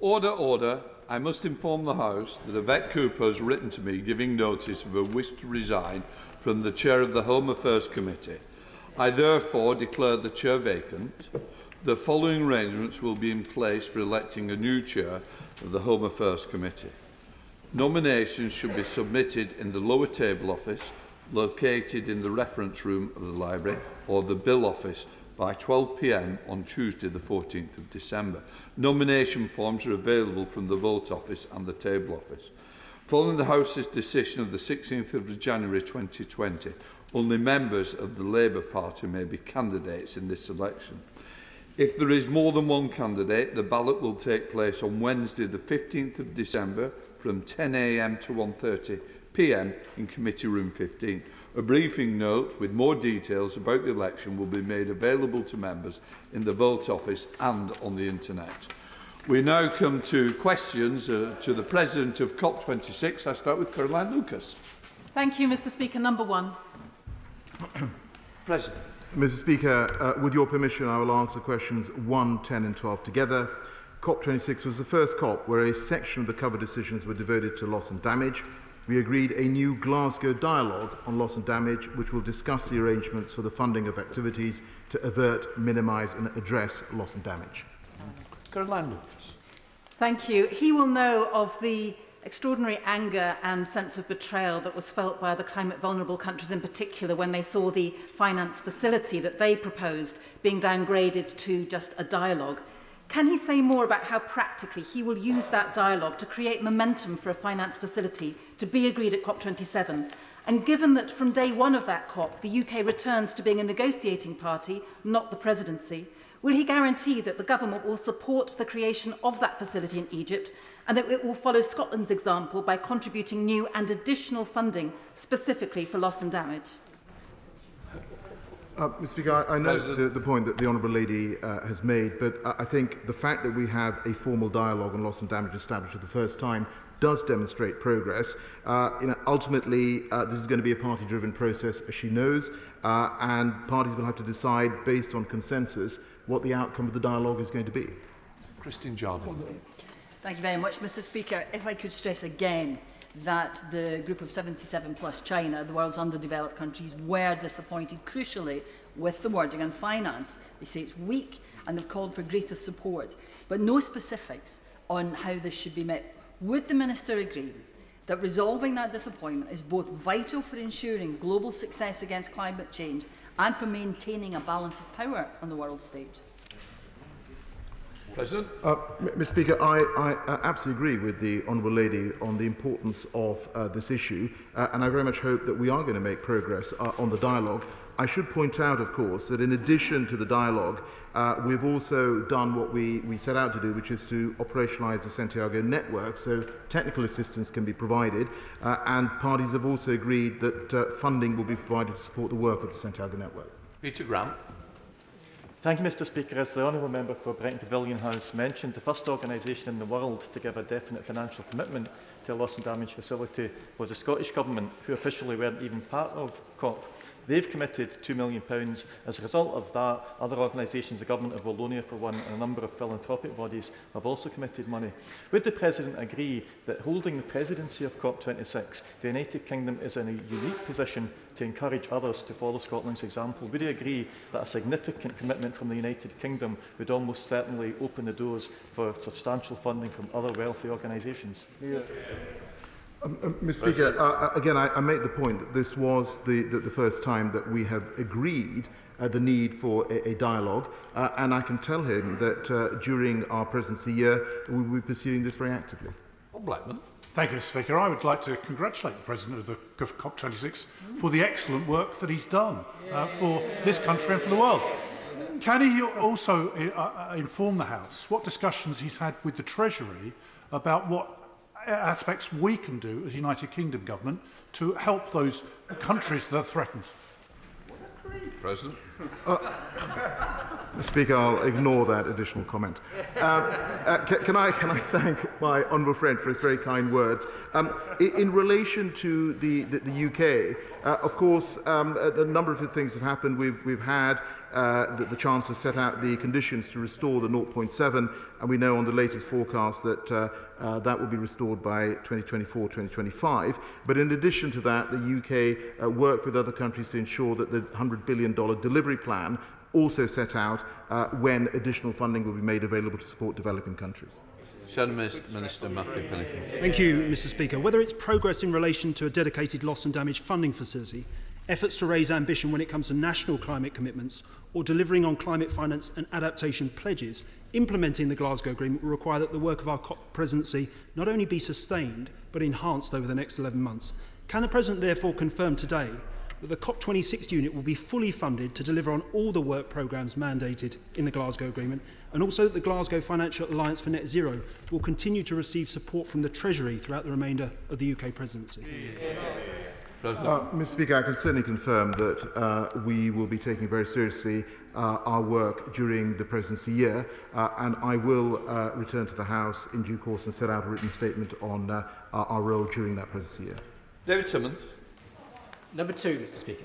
Order, order. I must inform the House that Yvette Cooper has written to me giving notice of her wish to resign from the Chair of the Home Affairs Committee. I therefore declare the chair vacant. The following arrangements will be in place for electing a new Chair of the Home Affairs Committee. Nominations should be submitted in the lower table office located in the reference room of the library or the bill office by 12 p.m. on Tuesday the 14th of December. Nomination forms are available from the vote office and the table office. Following the House's decision of the 16th of January 2020, only members of the Labour Party may be candidates in this election. If there is more than one candidate, the ballot will take place on Wednesday the 15th of December from 10 a.m. to 1:30 p.m. in Committee Room 15. A briefing note with more details about the election will be made available to members in the vote office and on the internet. We now come to questions to the President of COP26. I start with Caroline Lucas. Thank you, Mr. Speaker. Number one. President. Mr. Speaker, with your permission, I will answer questions 1, 10 and 12 together. COP26 was the first COP where a section of the cover decisions were devoted to loss and damage. We agreed a new Glasgow dialogue on loss and damage, which will discuss the arrangements for the funding of activities to avert, minimise and address loss and damage. Caroline Lucas. Thank you. He will know of the extraordinary anger and sense of betrayal that was felt by the climate vulnerable countries in particular when they saw the finance facility that they proposed being downgraded to just a dialogue. Can he say more about how practically he will use that dialogue to create momentum for a finance facility to be agreed at COP27? And given that from day one of that COP, the UK returned to being a negotiating party, not the presidency, will he guarantee that the government will support the creation of that facility in Egypt and that it will follow Scotland's example by contributing new and additional funding specifically for loss and damage? Mr. Speaker, I know the point that the Honourable Lady has made, but I think the fact that we have a formal dialogue on loss and damage established for the first time does demonstrate progress. Ultimately, this is going to be a party-driven process, as she knows, and parties will have to decide, based on consensus, what the outcome of the dialogue is going to be. Christine Jordan. Thank you very much, Mr. Speaker. If I could stress again that the group of 77 plus China, the world's underdeveloped countries, were disappointed crucially with the wording on finance. They say it's weak and they've called for greater support, but no specifics on how this should be met. Would the Minister agree that resolving that disappointment is both vital for ensuring global success against climate change and for maintaining a balance of power on the world stage? President. Mr. Speaker, I absolutely agree with the Honourable Lady on the importance of this issue, and I very much hope that we are going to make progress on the dialogue. I should point out, of course, that in addition to the dialogue, we've also done what we set out to do, which is to operationalise the Santiago network, so technical assistance can be provided, and parties have also agreed that funding will be provided to support the work of the Santiago network. Peter Grant. Thank you, Mr. Speaker. As the Honourable Member for Brighton Pavilion has mentioned, the first organisation in the world to give a definite financial commitment to a loss and damage facility was the Scottish Government, who officially weren't even part of COP. They've committed £2 million. As a result of that, other organisations, the Government of Wallonia for one, and a number of philanthropic bodies have also committed money. Would the President agree that holding the presidency of COP26, the United Kingdom is in a unique position to encourage others to follow Scotland's example? Would he agree that a significant commitment from the United Kingdom would almost certainly open the doors for substantial funding from other wealthy organisations? Yeah. Mr. Speaker, again, I make the point that this was the first time that we have agreed the need for a dialogue, and I can tell him that during our presidency year, we will be pursuing this very actively. Bob Blackman. Thank you, Mr. Speaker. I would like to congratulate the President of the COP26 for the excellent work that he's done for this country and for the world. Can he also inform the House what discussions he's had with the Treasury about what aspects we can do as United Kingdom government to help those countries that are threatened? President. Mr. Speaker, I'll ignore that additional comment. Can I thank my honourable friend for his very kind words? In relation to the UK, of course, a number of things have happened. We've had the Chancellor set out the conditions to restore the 0.7, and we know on the latest forecast that that will be restored by 2024-2025. But in addition to that, the UK worked with other countries to ensure that the $100 billion delivery plan also set out when additional funding will be made available to support developing countries. Shadow Minister Matthew Pennington. Thank you, Mr. Speaker. Whether it's progress in relation to a dedicated loss and damage funding facility, efforts to raise ambition when it comes to national climate commitments, or delivering on climate finance and adaptation pledges, implementing the Glasgow Agreement will require that the work of our COP presidency not only be sustained but enhanced over the next 11 months. Can the President therefore confirm today that the COP26 unit will be fully funded to deliver on all the work programmes mandated in the Glasgow Agreement, and also that the Glasgow Financial Alliance for Net Zero will continue to receive support from the Treasury throughout the remainder of the UK presidency? Mr. Speaker, I can certainly confirm that we will be taking very seriously our work during the presidency year, and I will return to the House in due course and set out a written statement on our role during that presidency year. David Simmons. Number 2, Mr. Speaker.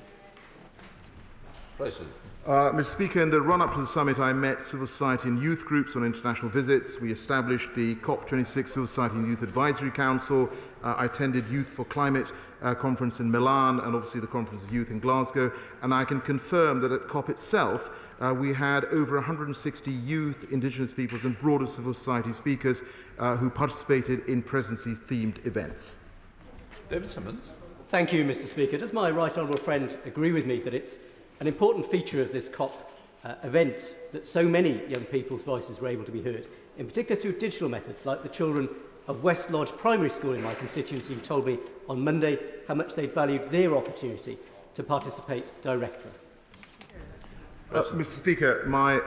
President. Mr. Speaker, in the run-up to the summit, I met civil society and youth groups on international visits. We established the COP26 Civil Society and Youth Advisory Council. I attended Youth for Climate conference in Milan and obviously the Conference of Youth in Glasgow. And I can confirm that at COP itself, we had over 160 youth, indigenous peoples and broader civil society speakers who participated in presidency-themed events. David Simmons. Thank you, Mr. Speaker. Does my right honourable friend agree with me that it's an important feature of this COP event that so many young people's voices were able to be heard, in particular through digital methods like the children of West Lodge Primary School in my constituency who told me on Monday how much they'd valued their opportunity to participate directly? Mr. Speaker, my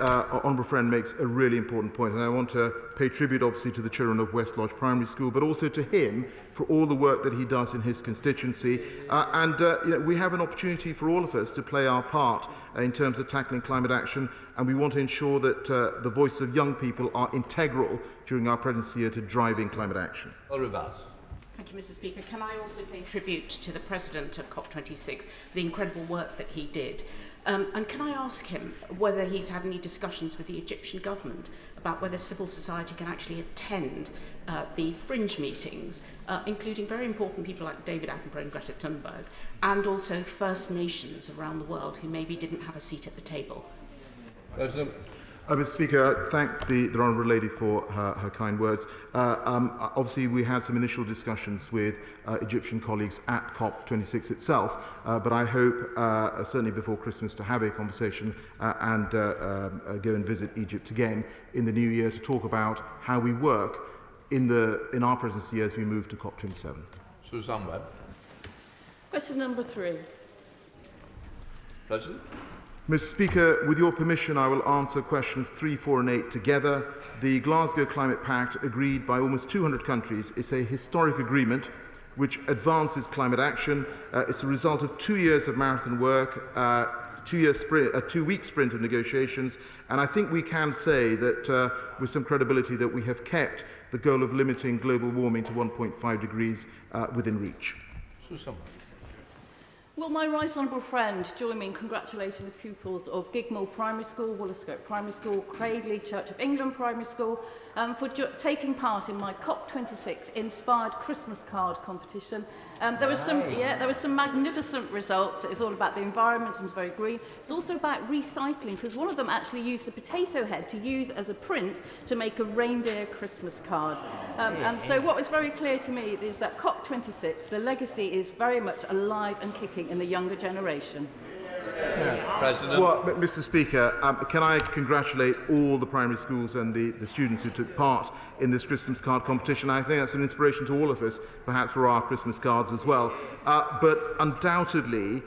honourable friend makes a really important point, and I want to pay tribute obviously to the children of West Lodge Primary School, but also to him for all the work that he does in his constituency. You know, we have an opportunity for all of us to play our part in terms of tackling climate action, and we want to ensure that the voices of young people are integral during our presidency year to driving climate action. Thank you, Mr. Speaker. Can I also pay tribute to the President of COP26 for the incredible work that he did? And can I ask him whether he's had any discussions with the Egyptian government about whether civil society can actually attend the fringe meetings, including very important people like David Attenborough and Greta Thunberg, and also First Nations around the world who maybe didn't have a seat at the table? President. Mr. Speaker, I thank the Honourable Lady for her kind words. Obviously, we had some initial discussions with Egyptian colleagues at COP26 itself, but I hope, certainly before Christmas, to have a conversation and go and visit Egypt again in the new year to talk about how we work in our presidency as we move to COP27. Suzanne Webb. Question number 3. President. Mr. Speaker, with your permission, I will answer questions 3, 4 and 8 together. The Glasgow Climate Pact, agreed by almost 200 countries, is a historic agreement which advances climate action. It's a result of 2 years of marathon work, a 2-week sprint of negotiations, and I think we can say that with some credibility that we have kept the goal of limiting global warming to 1.5 degrees within reach. Susan. Will my right honourable friend join me in congratulating the pupils of Gigmill Primary School, Woolliscote Primary School, Cradley Church of England Primary School for taking part in my COP26 inspired Christmas card competition. There were some magnificent results. It's all about the environment and it's very green. It's also about recycling, because one of them actually used a potato head to use as a print to make a reindeer Christmas card. And so what was very clear to me is that COP26, the legacy is very much alive and kicking in the younger generation. President. Well, Mr. Speaker, can I congratulate all the primary schools and the students who took part in this Christmas card competition? I think that's an inspiration to all of us, perhaps for our Christmas cards as well. But undoubtedly,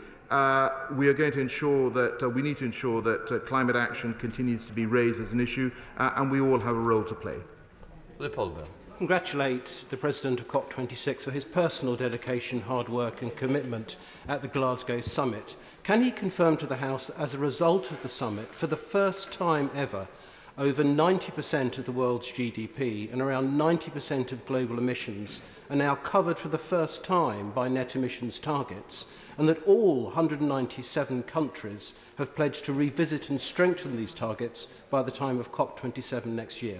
we are going to ensure that we need to ensure that climate action continues to be raised as an issue, and we all have a role to play. congratulate the President of COP26 for his personal dedication, hard work and commitment at the Glasgow summit. Can he confirm to the House that as a result of the summit, for the first time ever, over 90% of the world's GDP and around 90% of global emissions are now covered for the first time by net emissions targets, and that all 197 countries have pledged to revisit and strengthen these targets by the time of COP27 next year?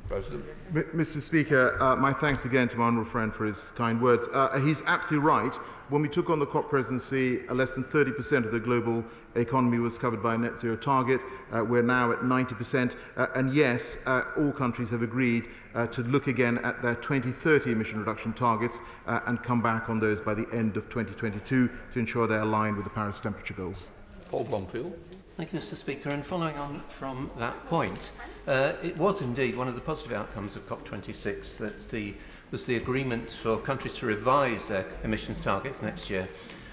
President. Mr. Speaker, my thanks again to my honourable friend for his kind words. He's absolutely right. When we took on the COP presidency, less than 30% of the global economy was covered by a net zero target. We're now at 90%. And yes, all countries have agreed to look again at their 2030 emission reduction targets and come back on those by the end of 2022 to ensure they're aligned with the Paris temperature goals. Paul Blomfield. Thank you, Mr. Speaker. And following on from that point, it was indeed one of the positive outcomes of COP26 that was the agreement for countries to revise their emissions targets next year.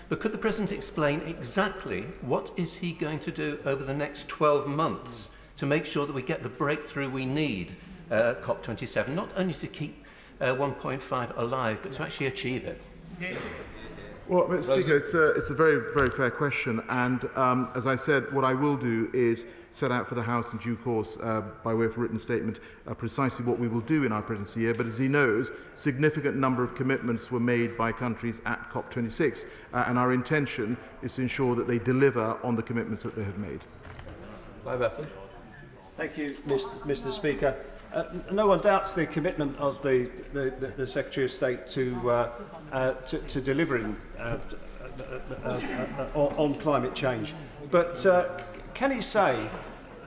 But could the President explain exactly what is he going to do over the next 12 months to make sure that we get the breakthrough we need at COP27, not only to keep 1.5 alive, but to actually achieve it? Well, Mr. Speaker, it's a very, very fair question, and as I said, what I will do is set out for the House in due course, by way of a written statement, precisely what we will do in our presidency year. But as he knows, significant number of commitments were made by countries at COP26, and our intention is to ensure that they deliver on the commitments that they have made. Thank you, Mr. Speaker. No one doubts the commitment of the Secretary of State to delivering on climate change. But can he say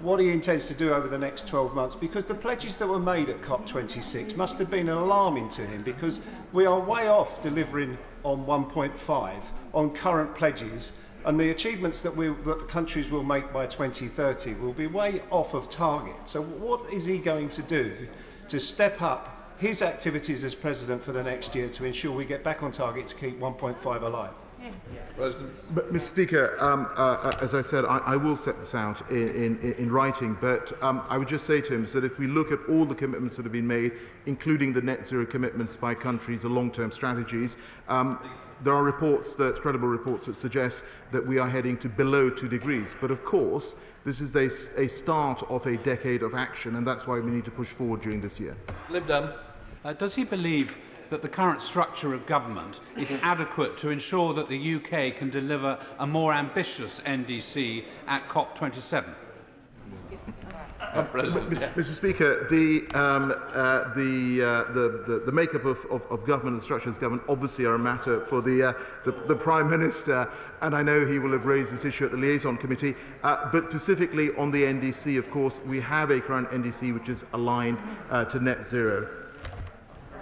what he intends to do over the next 12 months? Because the pledges that were made at COP26 must have been alarming to him, because we are way off delivering on 1.5 on current pledges, and the achievements that the countries will make by 2030 will be way off of target. So what is he going to do to step up his activities as President for the next year to ensure we get back on target to keep 1.5 alive? But, Mr. Speaker, as I said, I will set this out in writing, but I would just say to him that if we look at all the commitments that have been made, including the net zero commitments by countries, the long-term strategies, there are reports credible reports that suggest that we are heading to below 2 degrees. But of course, this is a start of a decade of action, and that's why we need to push forward during this year. Lib Dem. Does he believe that the current structure of government is adequate to ensure that the UK can deliver a more ambitious NDC at COP27? Mr. Speaker, the makeup of government and the structure of government obviously are a matter for the Prime Minister, and I know he will have raised this issue at the Liaison Committee. But specifically on the NDC, of course, we have a current NDC which is aligned to net zero.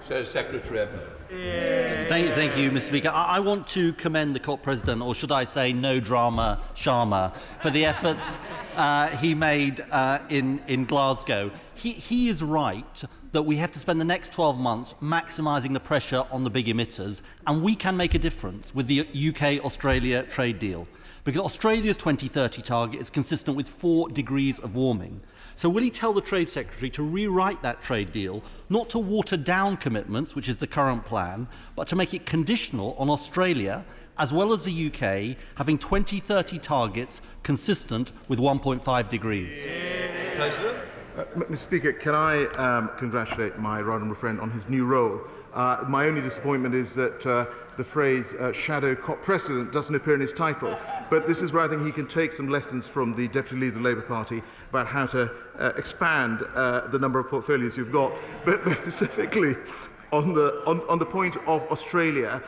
Says Secretary Edmund. Thank you, Mr. Speaker. I want to commend the COP President, or should I say no drama Sharma, for the efforts he made in Glasgow. He is right that we have to spend the next 12 months maximising the pressure on the big emitters, and we can make a difference with the UK-Australia trade deal, because Australia's 2030 target is consistent with 4 degrees of warming. So will he tell the Trade Secretary to rewrite that trade deal, not to water down commitments, which is the current plan, but to make it conditional on Australia, as well as the UK, having 2030 targets consistent with 1.5 degrees? President? Mr. Speaker, can I congratulate my right honourable friend on his new role? My only disappointment is that the phrase shadow COP President doesn't appear in his title, but this is where I think he can take some lessons from the Deputy Leader of the Labour Party about how to expand the number of portfolios you've got. But specifically on the point of Australia,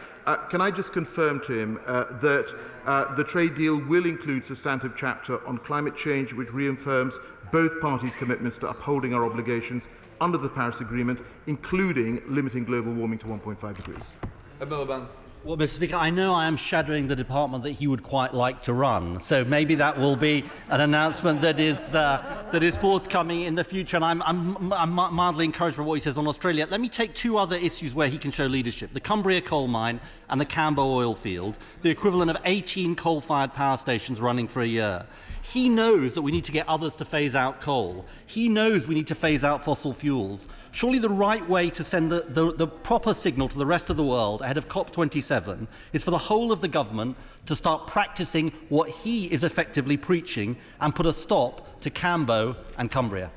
can I just confirm to him that the trade deal will include a substantive chapter on climate change, which reaffirms both parties' commitments to upholding our obligations under the Paris Agreement, including limiting global warming to 1.5 degrees. Well, Mr. Speaker, I know I am shadowing the department that he would quite like to run, so maybe that will be an announcement that is forthcoming in the future, and I'm mildly encouraged by what he says on Australia. Let me take 2 other issues where he can show leadership: the Cumbria coal mine and the Cambo oil field, the equivalent of 18 coal-fired power stations running for a year. He knows that we need to get others to phase out coal. He knows we need to phase out fossil fuels. Surely the right way to send the proper signal to the rest of the world ahead of COP27 is for the whole of the government to start practicing what he is effectively preaching and put a stop to Cambo and Cumbria.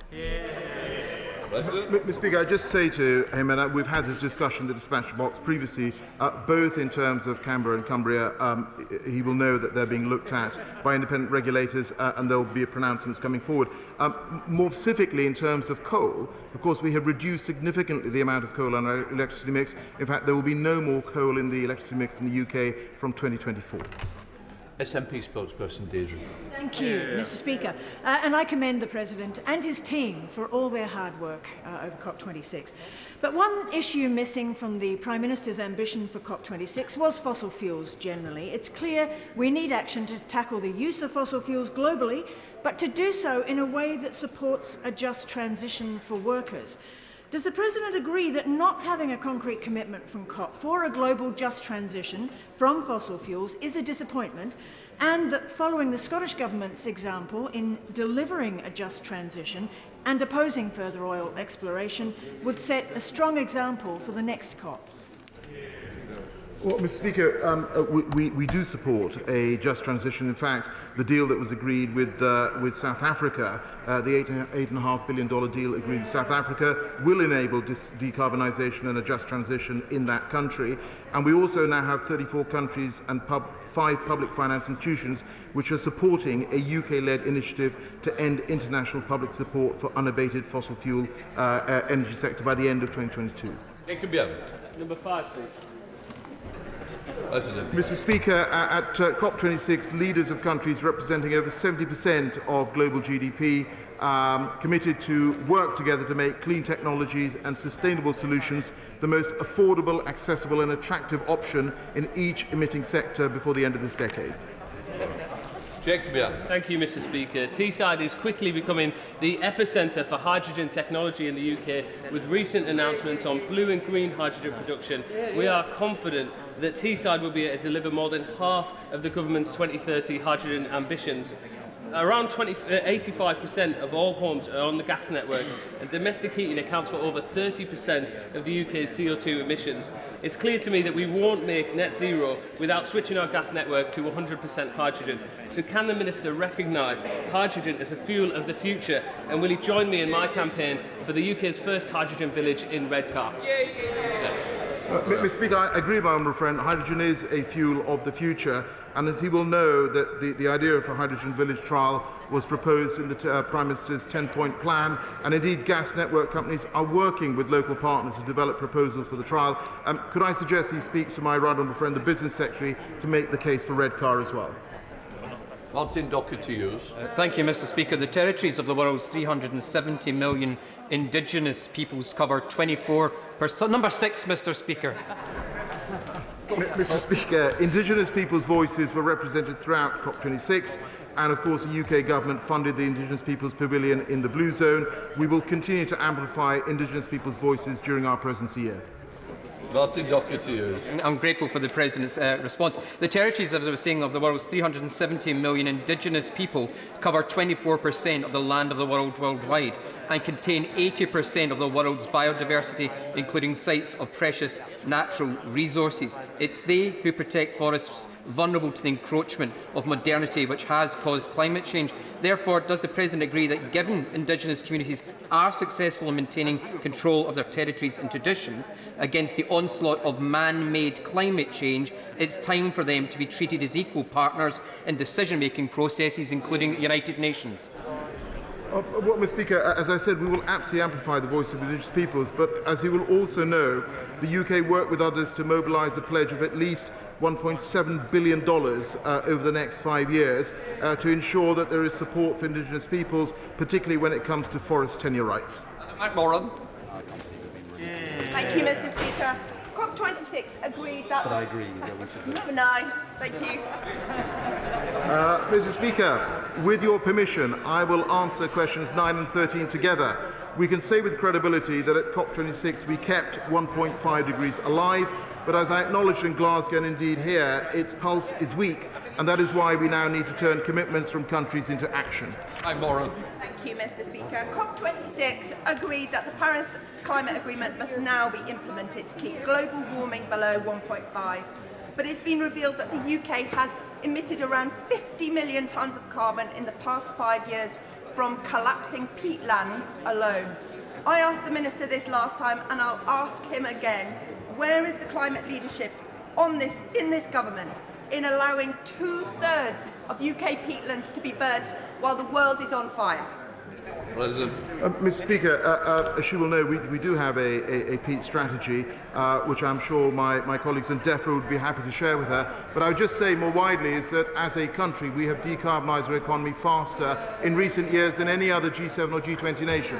Mr. Speaker, I just say to him, and we've had this discussion in the dispatch box previously, both in terms of Canberra and Cumbria, he will know that they're being looked at by independent regulators and there will be pronouncements coming forward. More specifically, in terms of coal, of course, we have reduced significantly the amount of coal on our electricity mix. In fact, there will be no more coal in the electricity mix in the UK from 2024. SNP spokesperson Deirdre. Thank you, Mr. Speaker. And I commend the President and his team for all their hard work over COP26. But one issue missing from the Prime Minister's ambition for COP26 was fossil fuels generally. It's clear we need action to tackle the use of fossil fuels globally, but to do so in a way that supports a just transition for workers. Does the President agree that not having a concrete commitment from COP for a global just transition from fossil fuels is a disappointment, and that following the Scottish Government's example in delivering a just transition and opposing further oil exploration would set a strong example for the next COP? Well, Mr. Speaker, we do support a just transition. In fact, the deal that was agreed with South Africa, the $8.5 billion deal agreed with South Africa, will enable decarbonisation and a just transition in that country. And we also now have 34 countries and 5 public finance institutions which are supporting a UK-led initiative to end international public support for unabated fossil fuel energy sector by the end of 2022. Number 5, please. President. Mr. Speaker, at COP26, leaders of countries representing over 70% of global GDP committed to work together to make clean technologies and sustainable solutions the most affordable, accessible and attractive option in each emitting sector before the end of this decade. Thank you, Mr. Speaker. Teesside is quickly becoming the epicentre for hydrogen technology in the UK, with recent announcements on blue and green hydrogen production. We are confident that Teesside will be able to deliver more than half of the government's 2030 hydrogen ambitions. Around 85% of all homes are on the gas network, and domestic heating accounts for over 30% of the UK's CO2 emissions. It's clear to me that we won't make net zero without switching our gas network to 100% hydrogen. So can the Minister recognise hydrogen as a fuel of the future, and will he join me in my campaign for the UK's first hydrogen village in Redcar? Mr. Speaker, I agree with my honourable friend. Hydrogen is a fuel of the future, and as he will know, that the idea of a hydrogen village trial was proposed in the Prime Minister's 10-point plan, and indeed gas network companies are working with local partners to develop proposals for the trial. Could I suggest he speaks to my right honourable friend, the Business Secretary, to make the case for Redcar as well? Martin Docker to use. Thank you, Mr. Speaker. The territories of the world's 370 million indigenous peoples cover 24%. Number 6, Mr. Speaker. Mr. Speaker, indigenous people's voices were represented throughout COP26, and of course the UK government funded the Indigenous Peoples Pavilion in the Blue Zone. We will continue to amplify indigenous people's voices during our presidency year. Martin Docker to you. I'm grateful for the President's response. The territories, as I was saying, of the world's 370 million indigenous people cover 24% of the land of the world worldwide and contain 80% of the world's biodiversity, including sites of precious natural resources. It's they who protect forests vulnerable to the encroachment of modernity, which has caused climate change. Therefore, does the President agree that given indigenous communities are successful in maintaining control of their territories and traditions against the onslaught of man-made climate change, it's time for them to be treated as equal partners in decision-making processes, including the United Nations? Well, Mr. Speaker, as I said, we will absolutely amplify the voice of indigenous peoples, but as you will also know, the UK worked with others to mobilise a pledge of at least $1.7 billion over the next 5 years to ensure that there is support for indigenous peoples, particularly when it comes to forest tenure rights. Mike Moran. Thank you, Mr. Speaker. COP26 agreed that... But I agree. Number 9. Thank you. Mr. Speaker, with your permission, I will answer questions 9 and 13 together. We can say with credibility that at COP26 we kept 1.5 degrees alive, But as I acknowledged in Glasgow and indeed here, its pulse is weak, and that is why we now need to turn commitments from countries into action. Thank you, Mr. Speaker. COP26 agreed that the Paris Climate Agreement must now be implemented to keep global warming below 1.5. But it's been revealed that the UK has emitted around 50 million tonnes of carbon in the past 5 years from collapsing peatlands alone. I asked the Minister this last time, and I'll ask him again. Where is the climate leadership in this government in allowing 2/3 of UK peatlands to be burnt while the world is on fire? Mr. Speaker, as you will know, we do have a peat strategy, which I'm sure my colleagues in DEFRA would be happy to share with her. But I would just say more widely is that as a country, we have decarbonised our economy faster in recent years than any other G7 or G20 nation.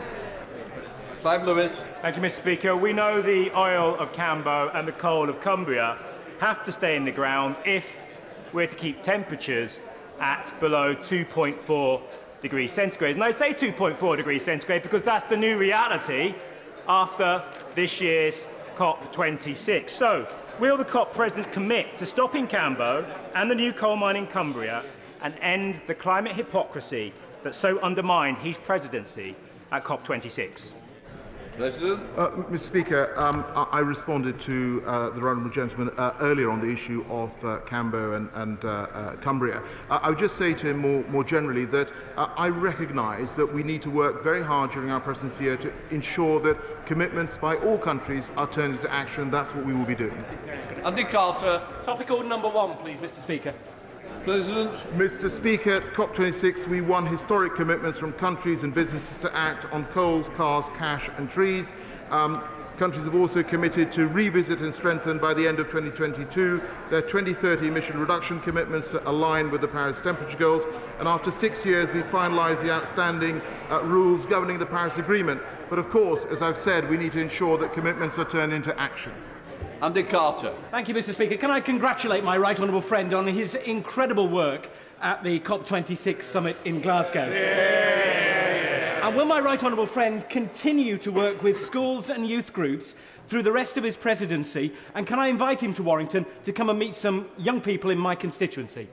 Thank you, Mr. Speaker. We know the oil of Cambo and the coal of Cumbria have to stay in the ground if we're to keep temperatures at below 2.4 degrees centigrade. And I say 2.4 degrees centigrade because that's the new reality after this year's COP26. So, will the COP President commit to stopping Cambo and the new coal mine in Cumbria and end the climate hypocrisy that so undermined his presidency at COP26? Mr. Speaker, I responded to the honourable gentleman earlier on the issue of Cambo and Cumbria. I would just say to him more generally that I recognise that we need to work very hard during our presidency here to ensure that commitments by all countries are turned into action. That's what we will be doing. Andy Carter. Topic order number 1, please, Mr. Speaker. Mr. Speaker, at COP26 we won historic commitments from countries and businesses to act on coals, cars, cash and trees. Countries have also committed to revisit and strengthen by the end of 2022 their 2030 emission reduction commitments to align with the Paris temperature goals. And after 6 years we finalised the outstanding rules governing the Paris Agreement. But of course, as I've said, we need to ensure that commitments are turned into action. Andy Carter. Thank you, Mr. Speaker. Can I congratulate my right honourable friend on his incredible work at the COP26 summit in Glasgow? And will my right honourable friend continue to work with schools and youth groups through the rest of his presidency? And can I invite him to Warrington to come and meet some young people in my constituency?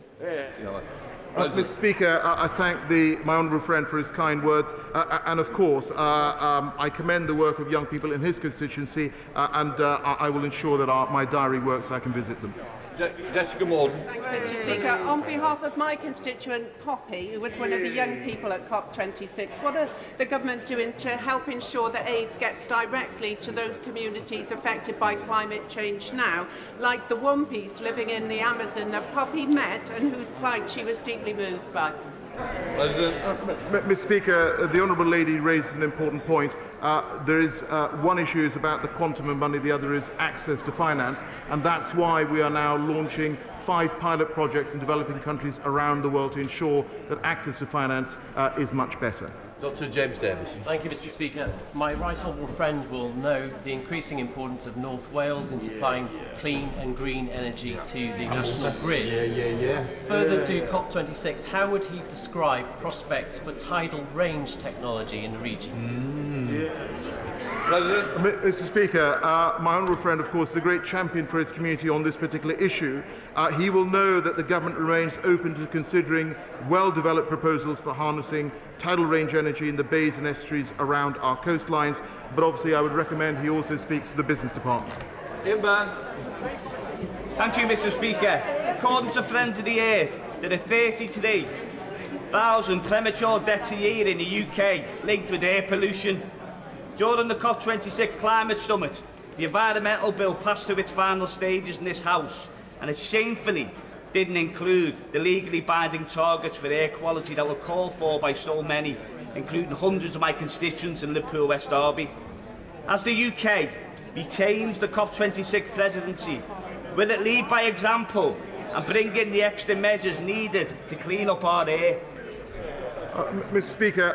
Mr. Speaker, I thank my honourable friend for his kind words, and of course I commend the work of young people in his constituency, and I will ensure that my diary works so I can visit them. Jessica Morden. Thanks, Mr. Speaker. On behalf of my constituent Poppy, who was one of the young people at COP26, what are the government doing to help ensure that aid gets directly to those communities affected by climate change now, like the Wampies living in the Amazon that Poppy met and whose plight she was deeply moved by? Mr. Speaker, the honourable lady raises an important point. There is one issue is about the quantum of money, the other is access to finance, and that's why we are now launching 5 pilot projects in developing countries around the world to ensure that access to finance is much better. Dr. James Davis. Thank you, Mr. Speaker. My right honourable friend will know the increasing importance of North Wales in supplying clean and green energy to the national grid. Further to COP26, how would he describe prospects for tidal range technology in the region? Mr. Speaker, my honourable friend, of course, is a great champion for his community on this particular issue. He will know that the government remains open to considering well-developed proposals for harnessing tidal range energy in the bays and estuaries around our coastlines, but obviously I would recommend he also speaks to the business department. Thank you, Mr. Speaker. According to Friends of the Earth, there are 33,000 premature deaths a year in the UK linked with air pollution. During the COP26 climate summit, the environmental bill passed through its final stages in this House, and it shamefully didn't include the legally binding targets for air quality that were called for by so many, including hundreds of my constituents in Liverpool West Derby. As the UK retains the COP26 presidency, will it lead by example and bring in the extra measures needed to clean up our air? Mr. Speaker,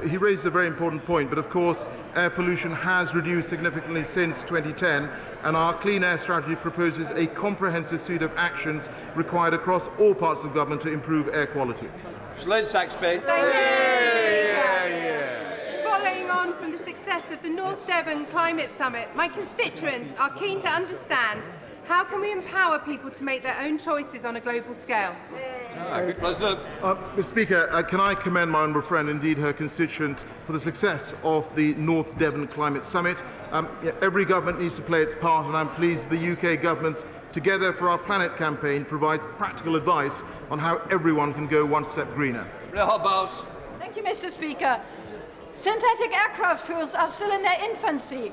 he raised a very important point, but of course air pollution has reduced significantly since 2010, and our Clean Air Strategy proposes a comprehensive suite of actions required across all parts of government to improve air quality. Slade Saxby. Thank you, Mr. Speaker. Following on from the success of the North Devon Climate Summit, my constituents are keen to understand how can we empower people to make their own choices on a global scale? President. Mr. Speaker, can I commend my honourable friend, indeed her constituents, for the success of the North Devon Climate Summit. Every government needs to play its part, and I'm pleased the UK government's Together for Our Planet campaign provides practical advice on how everyone can go one step greener. Thank you, Mr. Speaker. Synthetic aircraft fuels are still in their infancy.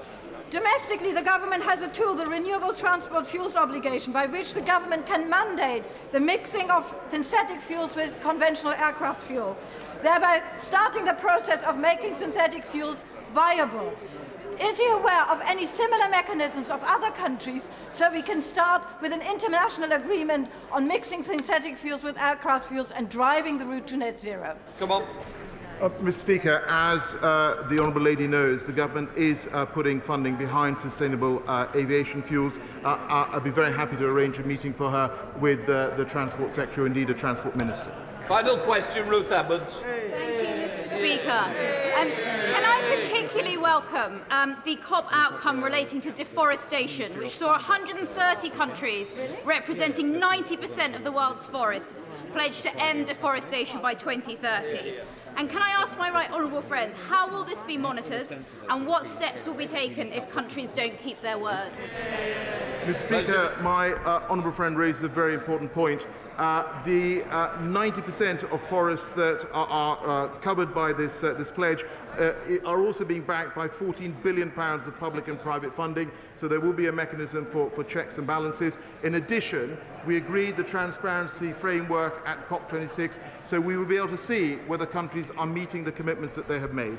Domestically, the government has a tool, the Renewable Transport Fuels Obligation, by which the government can mandate the mixing of synthetic fuels with conventional aircraft fuel, thereby starting the process of making synthetic fuels viable. Is he aware of any similar mechanisms of other countries so we can start with an international agreement on mixing synthetic fuels with aircraft fuels and driving the route to net zero? Come on. Mr. Speaker, as the Honourable Lady knows, the government is putting funding behind sustainable aviation fuels. I'd be very happy to arrange a meeting for her with the Transport Secretary, or indeed a Transport Minister. Final question, Ruth Edmonds. Thank you, Mr. Speaker. Can I particularly welcome the COP outcome relating to deforestation, which saw 130 countries representing 90% of the world's forests pledge to end deforestation by 2030. And can I ask my right honourable friend, how will this be monitored and what steps will be taken if countries don't keep their word? Mr. Speaker, my honourable friend raises a very important point. The 90% of forests that are covered by this pledge are also being backed by £14 billion of public and private funding, so there will be a mechanism for checks and balances. In addition, we agreed the transparency framework at COP26, so we will be able to see whether countries are meeting the commitments that they have made.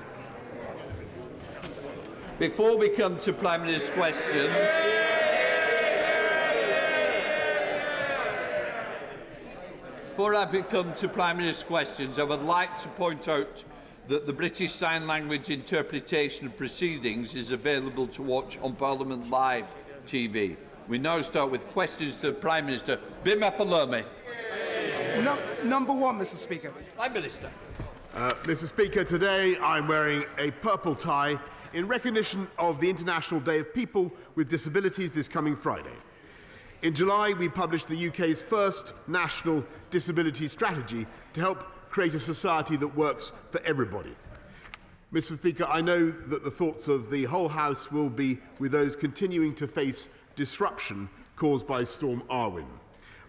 Before we come to Prime Minister's questions, before I come to Prime Minister's questions, I would like to point out that the British Sign Language interpretation of proceedings is available to watch on Parliament Live TV. We now start with questions to the Prime Minister. Number one, Mr. Speaker. Prime Minister. Mr. Speaker, today I'm wearing a purple tie in recognition of the International Day of People with Disabilities this coming Friday. In July, we published the UK's first national disability strategy to help create a society that works for everybody. Mr. Speaker, I know that the thoughts of the whole House will be with those continuing to face disruption caused by Storm Arwen.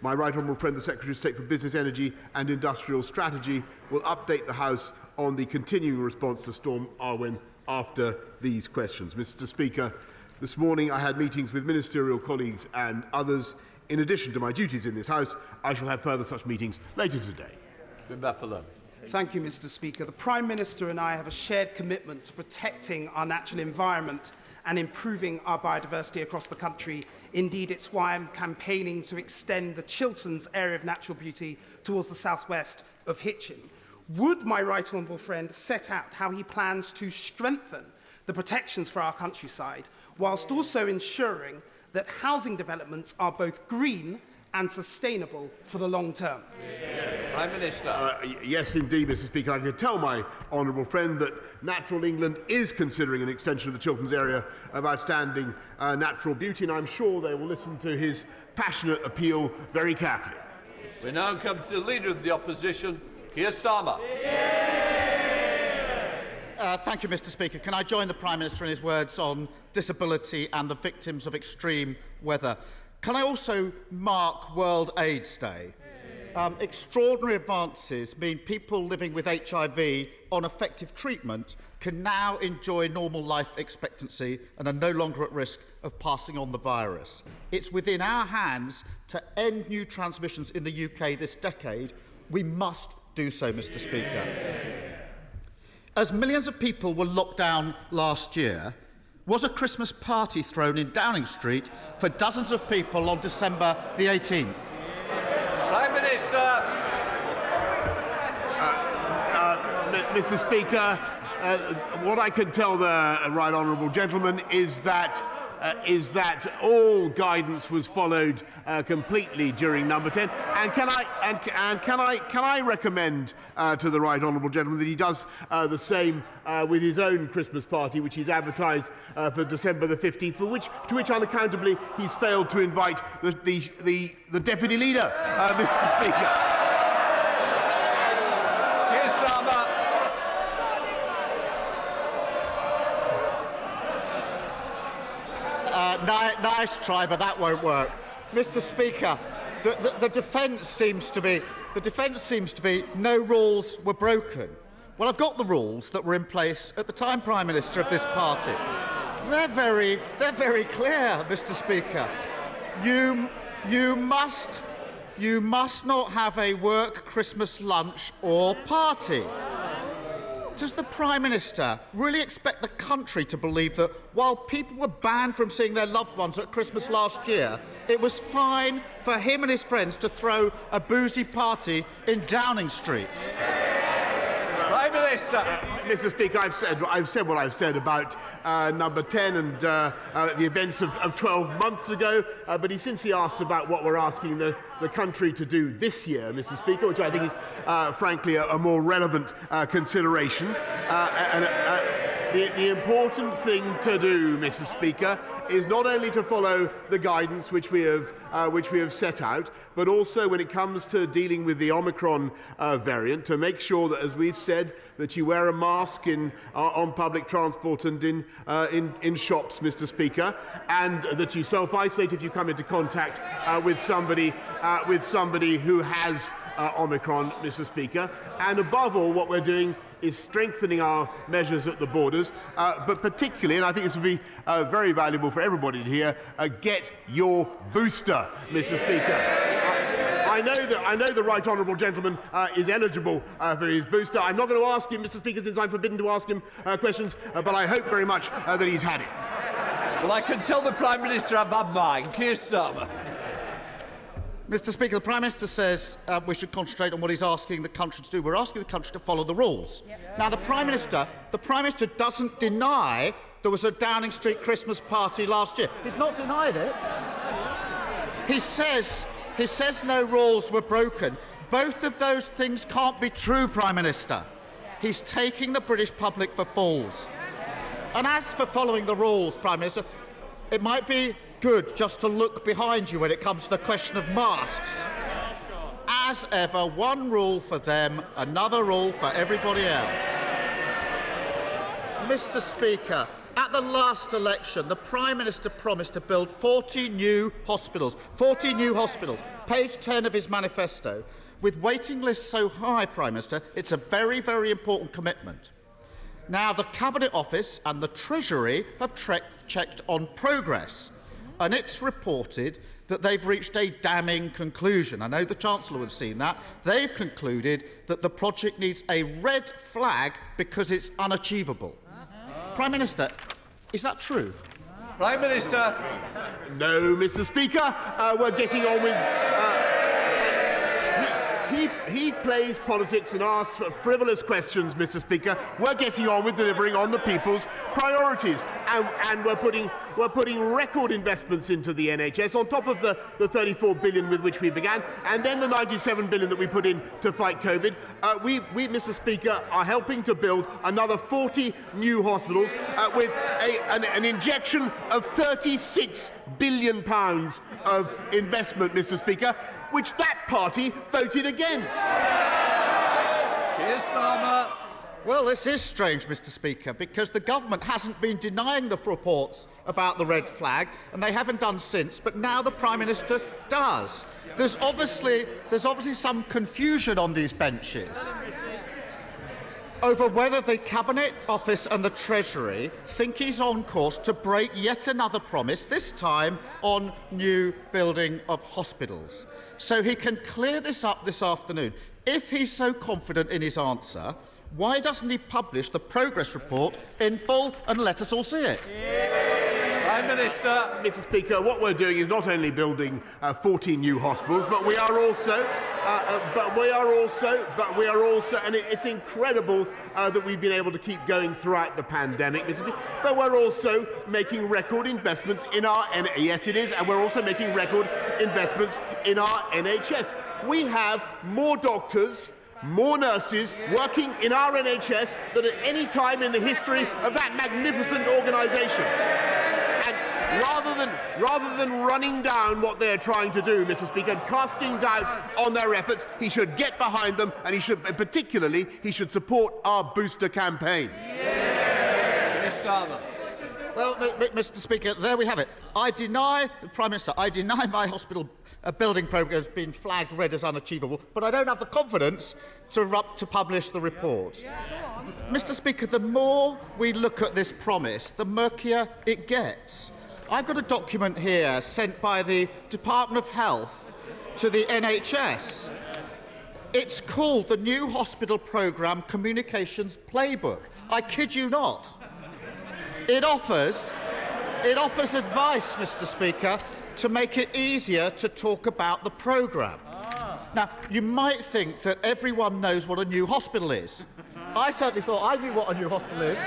My right honourable friend, the Secretary of State for Business, Energy and Industrial Strategy, will update the House on the continuing response to Storm Arwen after these questions. Mr. Speaker, this morning I had meetings with ministerial colleagues and others. In addition to my duties in this House, I shall have further such meetings later today. Thank you, Mr. Speaker. The Prime Minister and I have a shared commitment to protecting our natural environment and improving our biodiversity across the country. Indeed, it's why I'm campaigning to extend the Chilterns area of natural beauty towards the southwest of Hitchin. Would my right honourable friend set out how he plans to strengthen the protections for our countryside, whilst also ensuring that housing developments are both green and sustainable for the long term? Prime Minister. Yes, indeed, Mr. Speaker. I can tell my honourable friend that Natural England is considering an extension of the Chilterns area of outstanding natural beauty, and I'm sure they will listen to his passionate appeal very carefully. We now come to the Leader of the Opposition, Keir Starmer. Thank you, Mr. Speaker. Can I join the Prime Minister in his words on disability and the victims of extreme weather? Can I also mark World AIDS Day? Extraordinary advances mean people living with HIV on effective treatment can now enjoy normal life expectancy and are no longer at risk of passing on the virus. It's within our hands to end new transmissions in the UK this decade. We must do so, Mr. Speaker. As millions of people were locked down last year, was a Christmas party thrown in Downing Street for dozens of people on December the 18th? Prime Minister. Mr. Speaker, what I can tell the right honourable gentleman is that is that all guidance was followed completely during number 10. And can I recommend to the right honourable gentleman that he does the same with his own Christmas party, which he's advertised for December the 15th, to which unaccountably he's failed to invite the deputy leader, Mr. Speaker. Keir Starmer. Nice try, but that won't work. Mr. Speaker, the defence seems to be no rules were broken. Well, I've got the rules that were in place at the time Prime Minister of this party. They're very clear, Mr. Speaker. You must not have a work Christmas lunch or party. Does the Prime Minister really expect the country to believe that while people were banned from seeing their loved ones at Christmas last year, it was fine for him and his friends to throw a boozy party in Downing Street? Prime Minister. Mr. Speaker, I've said what I've said about number 10 and the events of 12 months ago, but since he asked about what we're asking the country to do this year, Mr. Speaker, which I think is frankly a more relevant consideration. The important thing to do, Mr. Speaker, is not only to follow the guidance which we have set out, but also when it comes to dealing with the Omicron variant, to make sure that, as we've said, that you wear a mask on public transport and in shops, Mr. Speaker, and that you self-isolate if you come into contact with somebody who has Omicron, Mr. Speaker. And above all, what we're doing is strengthening our measures at the borders, but particularly, and I think this will be very valuable for everybody to hear, get your booster, Mr. Speaker. I know the right honourable gentleman is eligible for his booster. I'm not going to ask him, Mr. Speaker, since I'm forbidden to ask him questions, but I hope very much that he's had it. Well, I can tell the Prime Minister I've had mine. Keir Starmer. Mr. Speaker, the Prime Minister says we should concentrate on what he's asking the country to do. We're asking the country to follow the rules. Now, the Prime Minister doesn't deny there was a Downing Street Christmas party last year. He's not denied it. He says no rules were broken. Both of those things can't be true, Prime Minister. He's taking the British public for fools. And as for following the rules, Prime Minister, it might be good just to look behind you when it comes to the question of masks. As ever, one rule for them, another rule for everybody else. Mr. Speaker, at the last election, the Prime Minister promised to build 40 new hospitals. 40 new hospitals. Page 10 of his manifesto. With waiting lists so high, Prime Minister, it's a very, very important commitment. Now, the Cabinet Office and the Treasury have checked on progress, and it's reported that they've reached a damning conclusion. I know the Chancellor would have seen that. They've concluded that the project needs a red flag because it's unachievable. Prime Minister, is that true? Prime Minister. No, Mr. Speaker. We're getting on with... He plays politics and asks for frivolous questions, Mr. Speaker. We're getting on with delivering on the people's priorities, and we're putting record investments into the NHS on top of the 34 billion with which we began, and then the 97 billion that we put in to fight COVID. We, Mr. Speaker, are helping to build another 40 new hospitals with an injection of £36 billion of investment, Mr. Speaker, which that party voted against. Keir Starmer. Well, this is strange, Mr. Speaker, because the government hasn't been denying the reports about the red flag, and they haven't done since, but now the Prime Minister does. There's obviously some confusion on these benches over whether the Cabinet Office and the Treasury think he's on course to break yet another promise, this time on new building of hospitals. So he can clear this up this afternoon. If he's so confident in his answer, why doesn't he publish the progress report in full and let us all see it? Prime Prime Minister. Mr. Speaker, what we're doing is not only building 14 new hospitals, but we are also, and it's incredible that we've been able to keep going throughout the pandemic, Mr. Speaker. But we're also making record investments in our yes, it is, and we're also making record investments in our NHS. We have more doctors, more nurses working in our NHS than at any time in the history of that magnificent organisation. And rather than running down what they're trying to do, Mr. Speaker, and casting doubt on their efforts, he should get behind them, and he should support our booster campaign. Well, Mr. Speaker, there we have it. Prime Minister, I deny my hospital building programme has been flagged red as unachievable, but I don't have the confidence to publish the report. Mr. Speaker, the more we look at this promise, the murkier it gets. I've got a document here sent by the Department of Health to the NHS. It's called the New Hospital Programme Communications Playbook. I kid you not. It offers advice, Mr. Speaker, to make it easier to talk about the programme. Now, you might think that everyone knows what a new hospital is. I certainly thought I knew what a new hospital is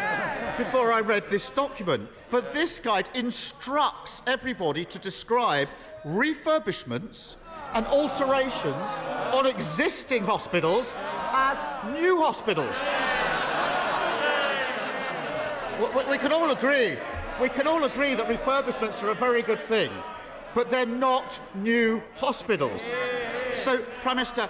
before I read this document. But this guide instructs everybody to describe refurbishments and alterations on existing hospitals as new hospitals. We can all agree that refurbishments are a very good thing, but they're not new hospitals. So, Prime Minister,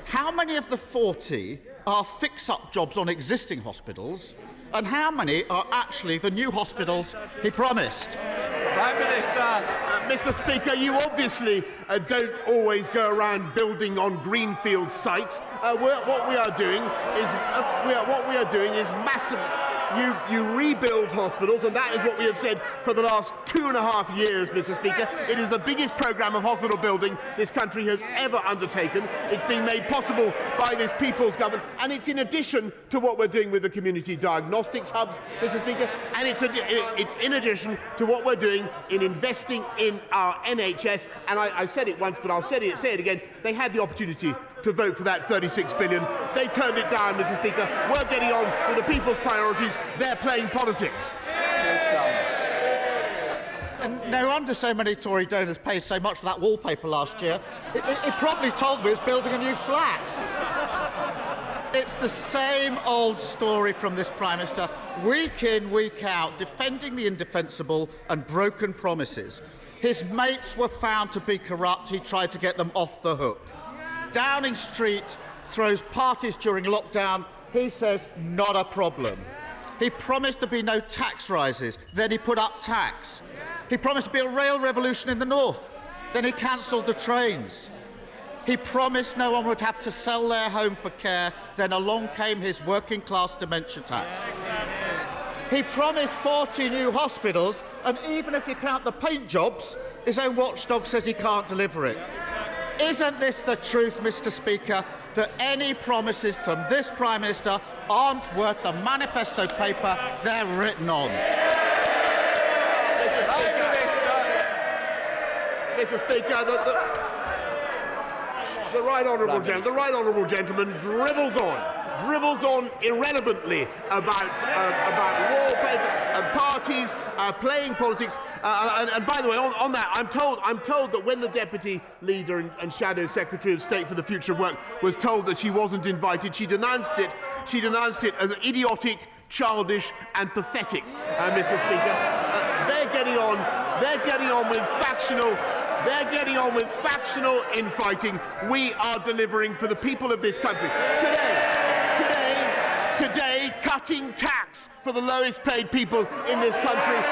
how many of the 40 are fix-up jobs on existing hospitals, and how many are actually the new hospitals he promised? Prime Minister. Mr. Speaker, you obviously don't always go around building on greenfield sites. What we are doing is massive. You rebuild hospitals, and that is what we have said for the last 2.5 years, Mr. Speaker. It is the biggest programme of hospital building this country has ever undertaken. It's being made possible by this People's Government, and it's in addition to what we're doing with the community diagnostics hubs, Mr. Speaker, and it's in addition to what we're doing in investing in our NHS. And I said it once, but I'll say it again. They had the opportunity to vote for that $36 billion. They turned it down, Mr. Speaker. We're getting on with the people's priorities. They're playing politics. And no wonder so many Tory donors paid so much for that wallpaper last year. It probably told me it's building a new flat. It's the same old story from this Prime Minister, week in, week out, defending the indefensible and broken promises. His mates were found to be corrupt. He tried to get them off the hook. Downing Street throws parties during lockdown. He says, not a problem. He promised there'd be no tax rises. Then he put up tax. He promised to be a rail revolution in the north. Then he cancelled the trains. He promised no one would have to sell their home for care. Then along came his working-class dementia tax. He promised 40 new hospitals, and even if you count the paint jobs, his own watchdog says he can't deliver it. Isn't this the truth, Mr. Speaker, that any promises from this Prime Minister aren't worth the manifesto paper they're written on? Mr. Speaker, the right honourable gentleman dribbles on irrelevantly about wallpaper and parties playing politics. And by the way, on that, I'm told that when the Deputy Leader and Shadow Secretary of State for the Future of Work was told that she wasn't invited, she denounced it as idiotic, childish and pathetic, Mr. Speaker. They're getting on with factional infighting. We are delivering for the people of this country. Today, cutting tax for the lowest paid people in this country.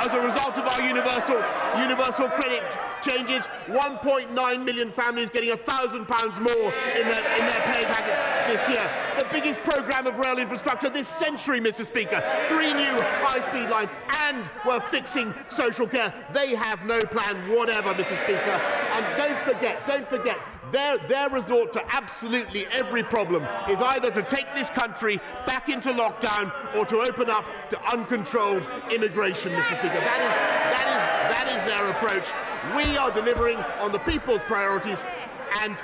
As a result of our universal credit changes, 1.9 million families getting £1,000 more in their pay packets this year. The biggest programme of rail infrastructure this century, Mr. Speaker. 3 new high-speed lines, and we're fixing social care. They have no plan whatever, Mr. Speaker. And don't forget, their resort to absolutely every problem is either to take this country back into lockdown or to open up to uncontrolled immigration, Mr. Speaker. That is their approach. We are delivering on the people's priorities, and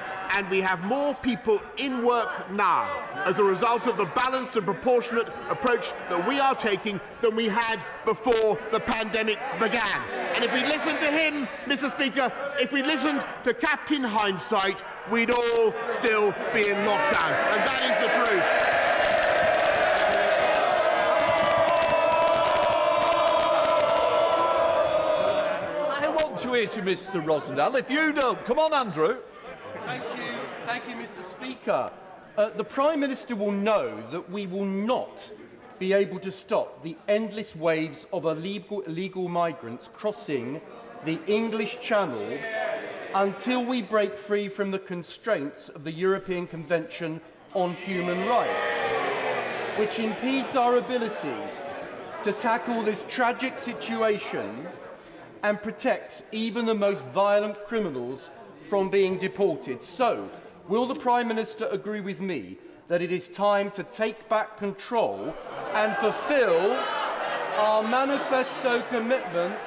we have more people in work now as a result of the balanced and proportionate approach that we are taking than we had before the pandemic began. And if we listened to him, Mr. Speaker, if we listened to Captain Hindsight, we'd all still be in lockdown. And that is the truth. I want to hear to Mr. Rosendale. If you don't, come on, Andrew. Thank you, Mr. Speaker. The Prime Minister will know that we will not be able to stop the endless waves of illegal migrants crossing the English Channel until we break free from the constraints of the European Convention on Human Rights, which impedes our ability to tackle this tragic situation and protects even the most violent criminals from being deported. So, will the Prime Minister agree with me that it is time to take back control and fulfil our manifesto commitment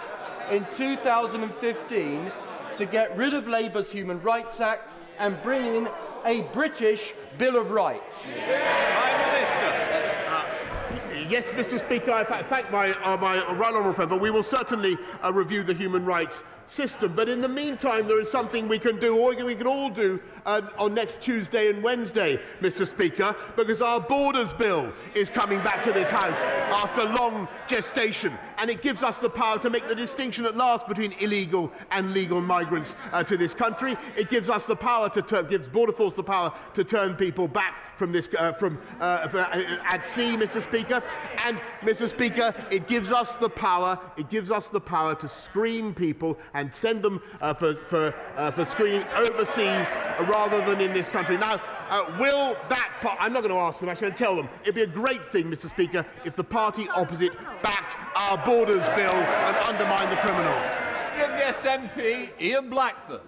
in 2015 to get rid of Labour's Human Rights Act and bring in a British Bill of Rights? Prime Minister. Yes, Mr. Speaker, I thank my right honourable friend, but we will certainly review the human rights system. But in the meantime, there is something we can do, or we can all do, on next Tuesday and Wednesday, Mr. Speaker, because our Borders Bill is coming back to this House after long gestation, and it gives us the power to make the distinction at last between illegal and legal migrants to this country. It gives us the power gives Border Force the power to turn people back from this at sea, Mr. Speaker, and Mr. Speaker, it gives us the power. It gives us the power to screen people and send them for screening overseas rather than in this country. Now, will that I'm not going to ask them, I'm going to tell them. It'd be a great thing, Mr. Speaker, if the party opposite backed our Borders Bill and undermined the criminals. Young SNP Ian Blackford.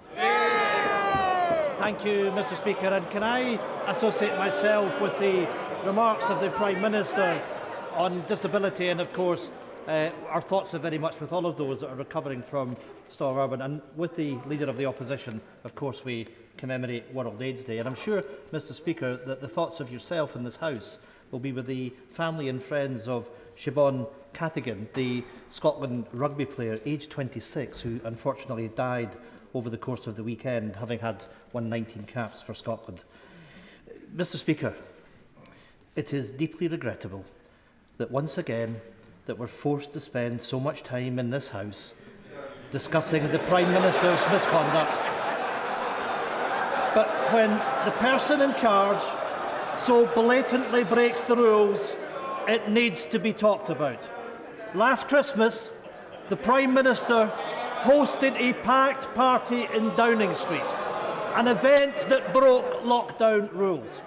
Thank you, Mr. Speaker. And can I associate myself with the remarks of the Prime Minister on disability, and of course our thoughts are very much with all of those that are recovering from Storm Arwen, and with the Leader of the Opposition. Of course, we commemorate World AIDS Day, and I'm sure, Mr. Speaker, that the thoughts of yourself in this House will be with the family and friends of Siobhan Cathigan, the Scotland rugby player, aged 26, who unfortunately died over the course of the weekend, having had won 19 caps for Scotland. Mr. Speaker, it is deeply regrettable that once again that we're forced to spend so much time in this House discussing the Prime Minister's misconduct. But when the person in charge so blatantly breaks the rules, it needs to be talked about. Last Christmas, the Prime Minister hosted a packed party in Downing Street, an event that broke lockdown rules,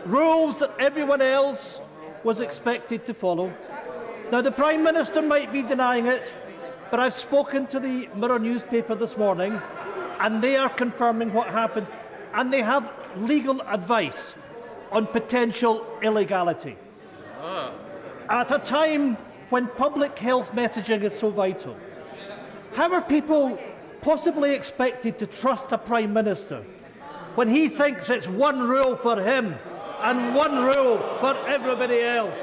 rules that everyone else was expected to follow. Now, the Prime Minister might be denying it, but I've spoken to the Mirror newspaper this morning, and they are confirming what happened, and they have legal advice on potential illegality. At a time when public health messaging is so vital, how are people possibly expected to trust a Prime Minister when he thinks it's one rule for him and one rule for everybody else?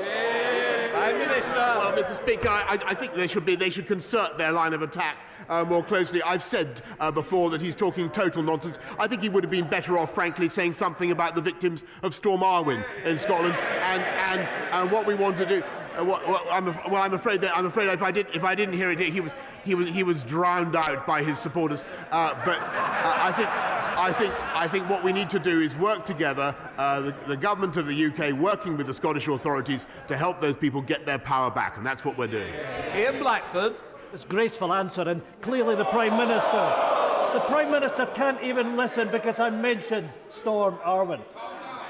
Prime Minister. Well, Mr. Speaker, I think they should concert their line of attack more closely. I've said before that he's talking total nonsense. I think he would have been better off, frankly, saying something about the victims of Storm Arwen in Scotland and what we want to do. I'm afraid if I didn't hear it, he was drowned out by his supporters. But I think what we need to do is work together, the government of the UK working with the Scottish authorities to help those people get their power back, and that's what we're doing. Ian Blackford. This graceful answer, and clearly the Prime Minister can't even listen because I mentioned Storm Arwen.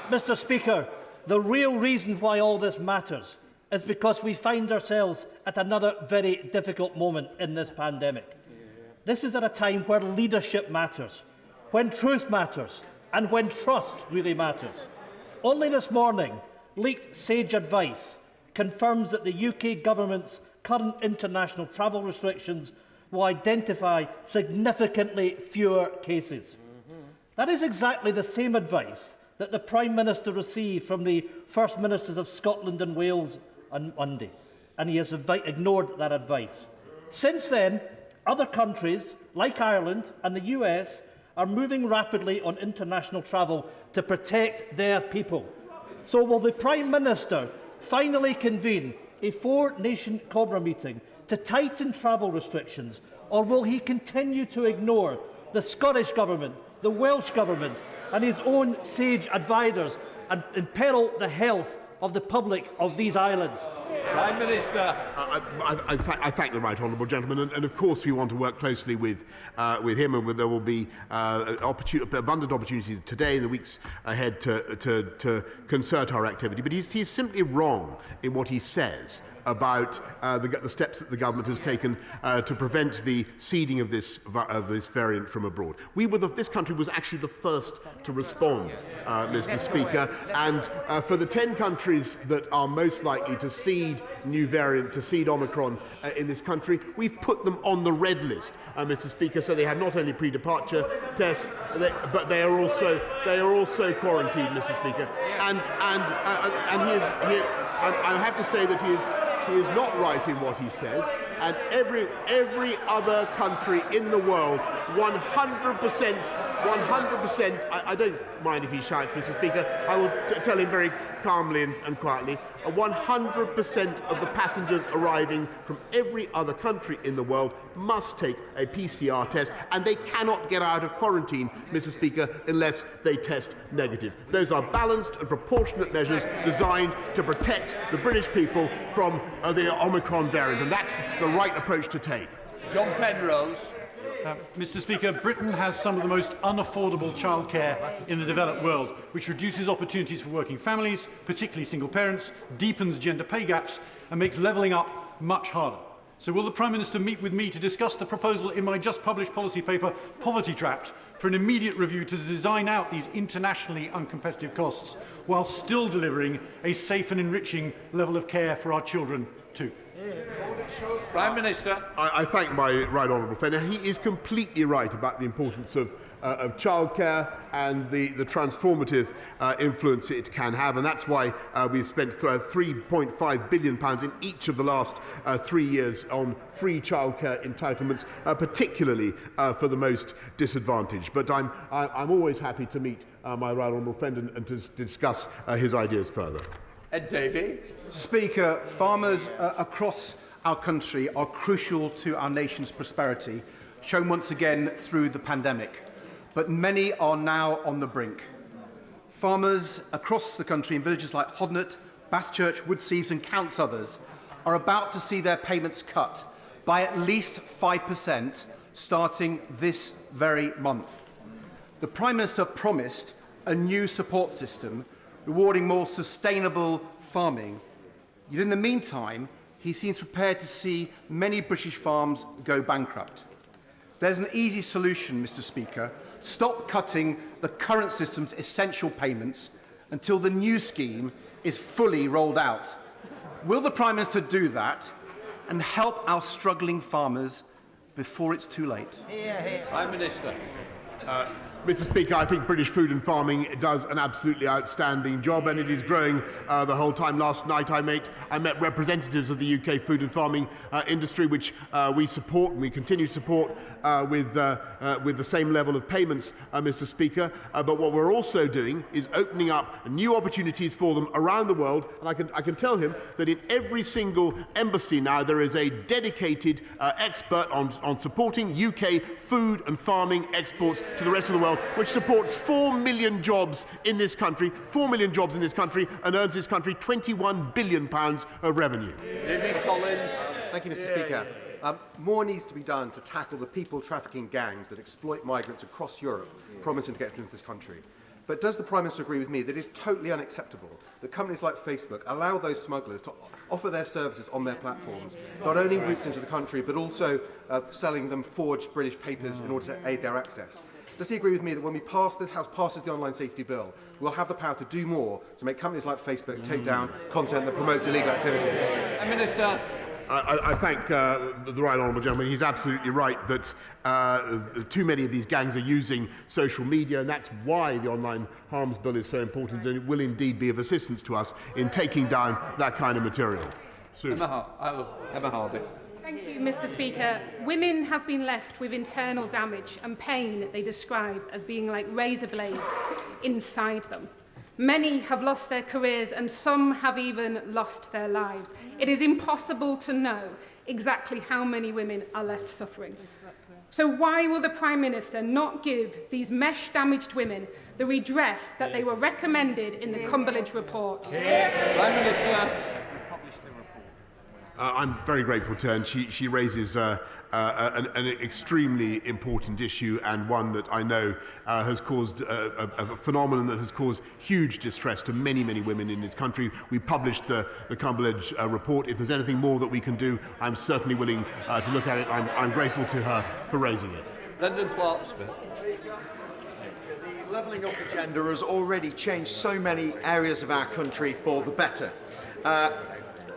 Mr. Speaker, the real reason why all this matters is because we find ourselves at another very difficult moment in this pandemic. This is at a time where leadership matters, when truth matters, and when trust really matters. Only this morning, leaked sage advice confirms that the UK government's current international travel restrictions will identify significantly fewer cases. That is exactly the same advice that the Prime Minister received from the First Ministers of Scotland and Wales on Monday, and he has ignored that advice. Since then, other countries, like Ireland and the US, are moving rapidly on international travel to protect their people. So will the Prime Minister finally convene a four-nation Cobra meeting to tighten travel restrictions, or will he continue to ignore the Scottish Government, the Welsh Government and his own sage advisers and imperil the health of the public of these islands? Prime Minister. I thank the right honourable gentleman, and of course we want to work closely with him, and there will be abundant opportunities today and the weeks ahead to concert our activity. But he's simply wrong in what he says about the steps that the government has taken to prevent the seeding of this variant from abroad. This country was actually the first to respond, Mr. Speaker, and for the 10 countries that are most likely to seed new variant, to seed Omicron in this country, we've put them on the red list, Mr. Speaker, so they have not only pre-departure tests, but they are also quarantined, Mr. Speaker, and I have to say that he is not right in what he says, and every other country in the world, 100%, I don't mind if he shouts, Mr. Speaker, I will tell him very calmly and quietly, 100% of the passengers arriving from every other country in the world must take a PCR test, and they cannot get out of quarantine, Mr. Speaker, unless they test negative. Those are balanced and proportionate measures designed to protect the British people from the Omicron variant, and that's the right approach to take. John Penrose. Mr. Speaker, Britain has some of the most unaffordable childcare in the developed world, which reduces opportunities for working families, particularly single parents, deepens gender pay gaps and makes levelling up much harder. So will the Prime Minister meet with me to discuss the proposal in my just published policy paper, Poverty Trapped, for an immediate review to design out these internationally uncompetitive costs while still delivering a safe and enriching level of care for our children too? Prime Minister. I thank my right honourable friend. He is completely right about the importance of childcare and the transformative influence it can have, and that's why we've spent £3.5 billion in each of the last 3 years on free childcare entitlements, particularly for the most disadvantaged. But I'm always happy to meet my right honourable friend and to discuss his ideas further. Ed Davey. Speaker, farmers across our country are crucial to our nation's prosperity, shown once again through the pandemic. But many are now on the brink. Farmers across the country in villages like Hodnett, Baschurch, Woodseaves and countless others are about to see their payments cut by at least 5% starting this very month. The Prime Minister promised a new support system rewarding more sustainable farming. Yet in the meantime, he seems prepared to see many British farms go bankrupt. There's an easy solution, Mr. Speaker. Stop cutting the current system's essential payments until the new scheme is fully rolled out. Will the Prime Minister do that and help our struggling farmers before it's too late? Prime Minister. Mr. Speaker, I think British food and farming does an absolutely outstanding job, and it is growing the whole time. Last night I met representatives of the UK food and farming industry, which we support and we continue to support with the same level of payments, Mr. Speaker. But what we're also doing is opening up new opportunities for them around the world, and I can tell him that in every single embassy now there is a dedicated expert on supporting UK food and farming exports to the rest of the world, which supports 4 million jobs in this country, and earns this country £21 billion of revenue. Thank you, Mr. Speaker. More needs to be done to tackle the people trafficking gangs that exploit migrants across Europe, promising to get into this country. But does the Prime Minister agree with me that it is totally unacceptable that companies like Facebook allow those smugglers to offer their services on their platforms, not only routes into the country, but also selling them forged British papers in order to aid their access? does he agree with me that when this House passes the online safety bill, we'll have the power to do more to make companies like Facebook take down content that promotes illegal activity? Minister. I thank the right honourable gentleman. He's absolutely right that too many of these gangs are using social media, and that's why the online harms bill is so important, and it will indeed be of assistance to us in taking down that kind of material. Emma Hardy. Thank you, Mr. Speaker. Women have been left with internal damage and pain they describe as being like razor blades inside them. Many have lost their careers and some have even lost their lives. It is impossible to know exactly how many women are left suffering. So why will the Prime Minister not give these mesh-damaged women the redress that they were recommended in the Cumberledge report? Prime Minister. I'm very grateful to her, and she raises an extremely important issue, and one that I know has caused a phenomenon that has caused huge distress to many, many women in this country. We published the Cumberledge report. If there's anything more that we can do, I'm certainly willing to look at it. I'm grateful to her for raising it. Brendan Clark-Smith. The levelling up agenda has already changed so many areas of our country for the better.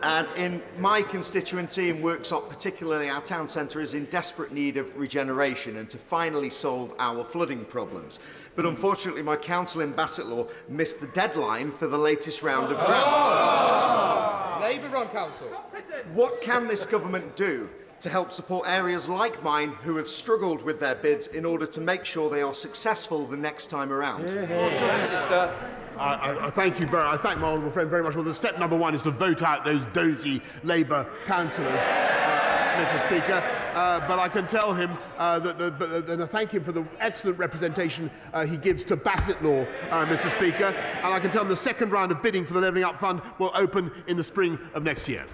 And in my constituency, in Worksop particularly, our town centre is in desperate need of regeneration and to finally solve our flooding problems. But unfortunately, my council in Bassetlaw missed the deadline for the latest round of grants. Labour run council. What can this government do to help support areas like mine who have struggled with their bids in order to make sure they are successful the next time around? Minister. I thank I thank my honourable friend very much. Well, the step number one is to vote out those dozy Labour councillors, Mr. Speaker. But I can tell him and I thank him for the excellent representation he gives to Bassetlaw, Mr. Speaker. And I can tell him the second round of bidding for the Levelling Up Fund will open in the spring of next year.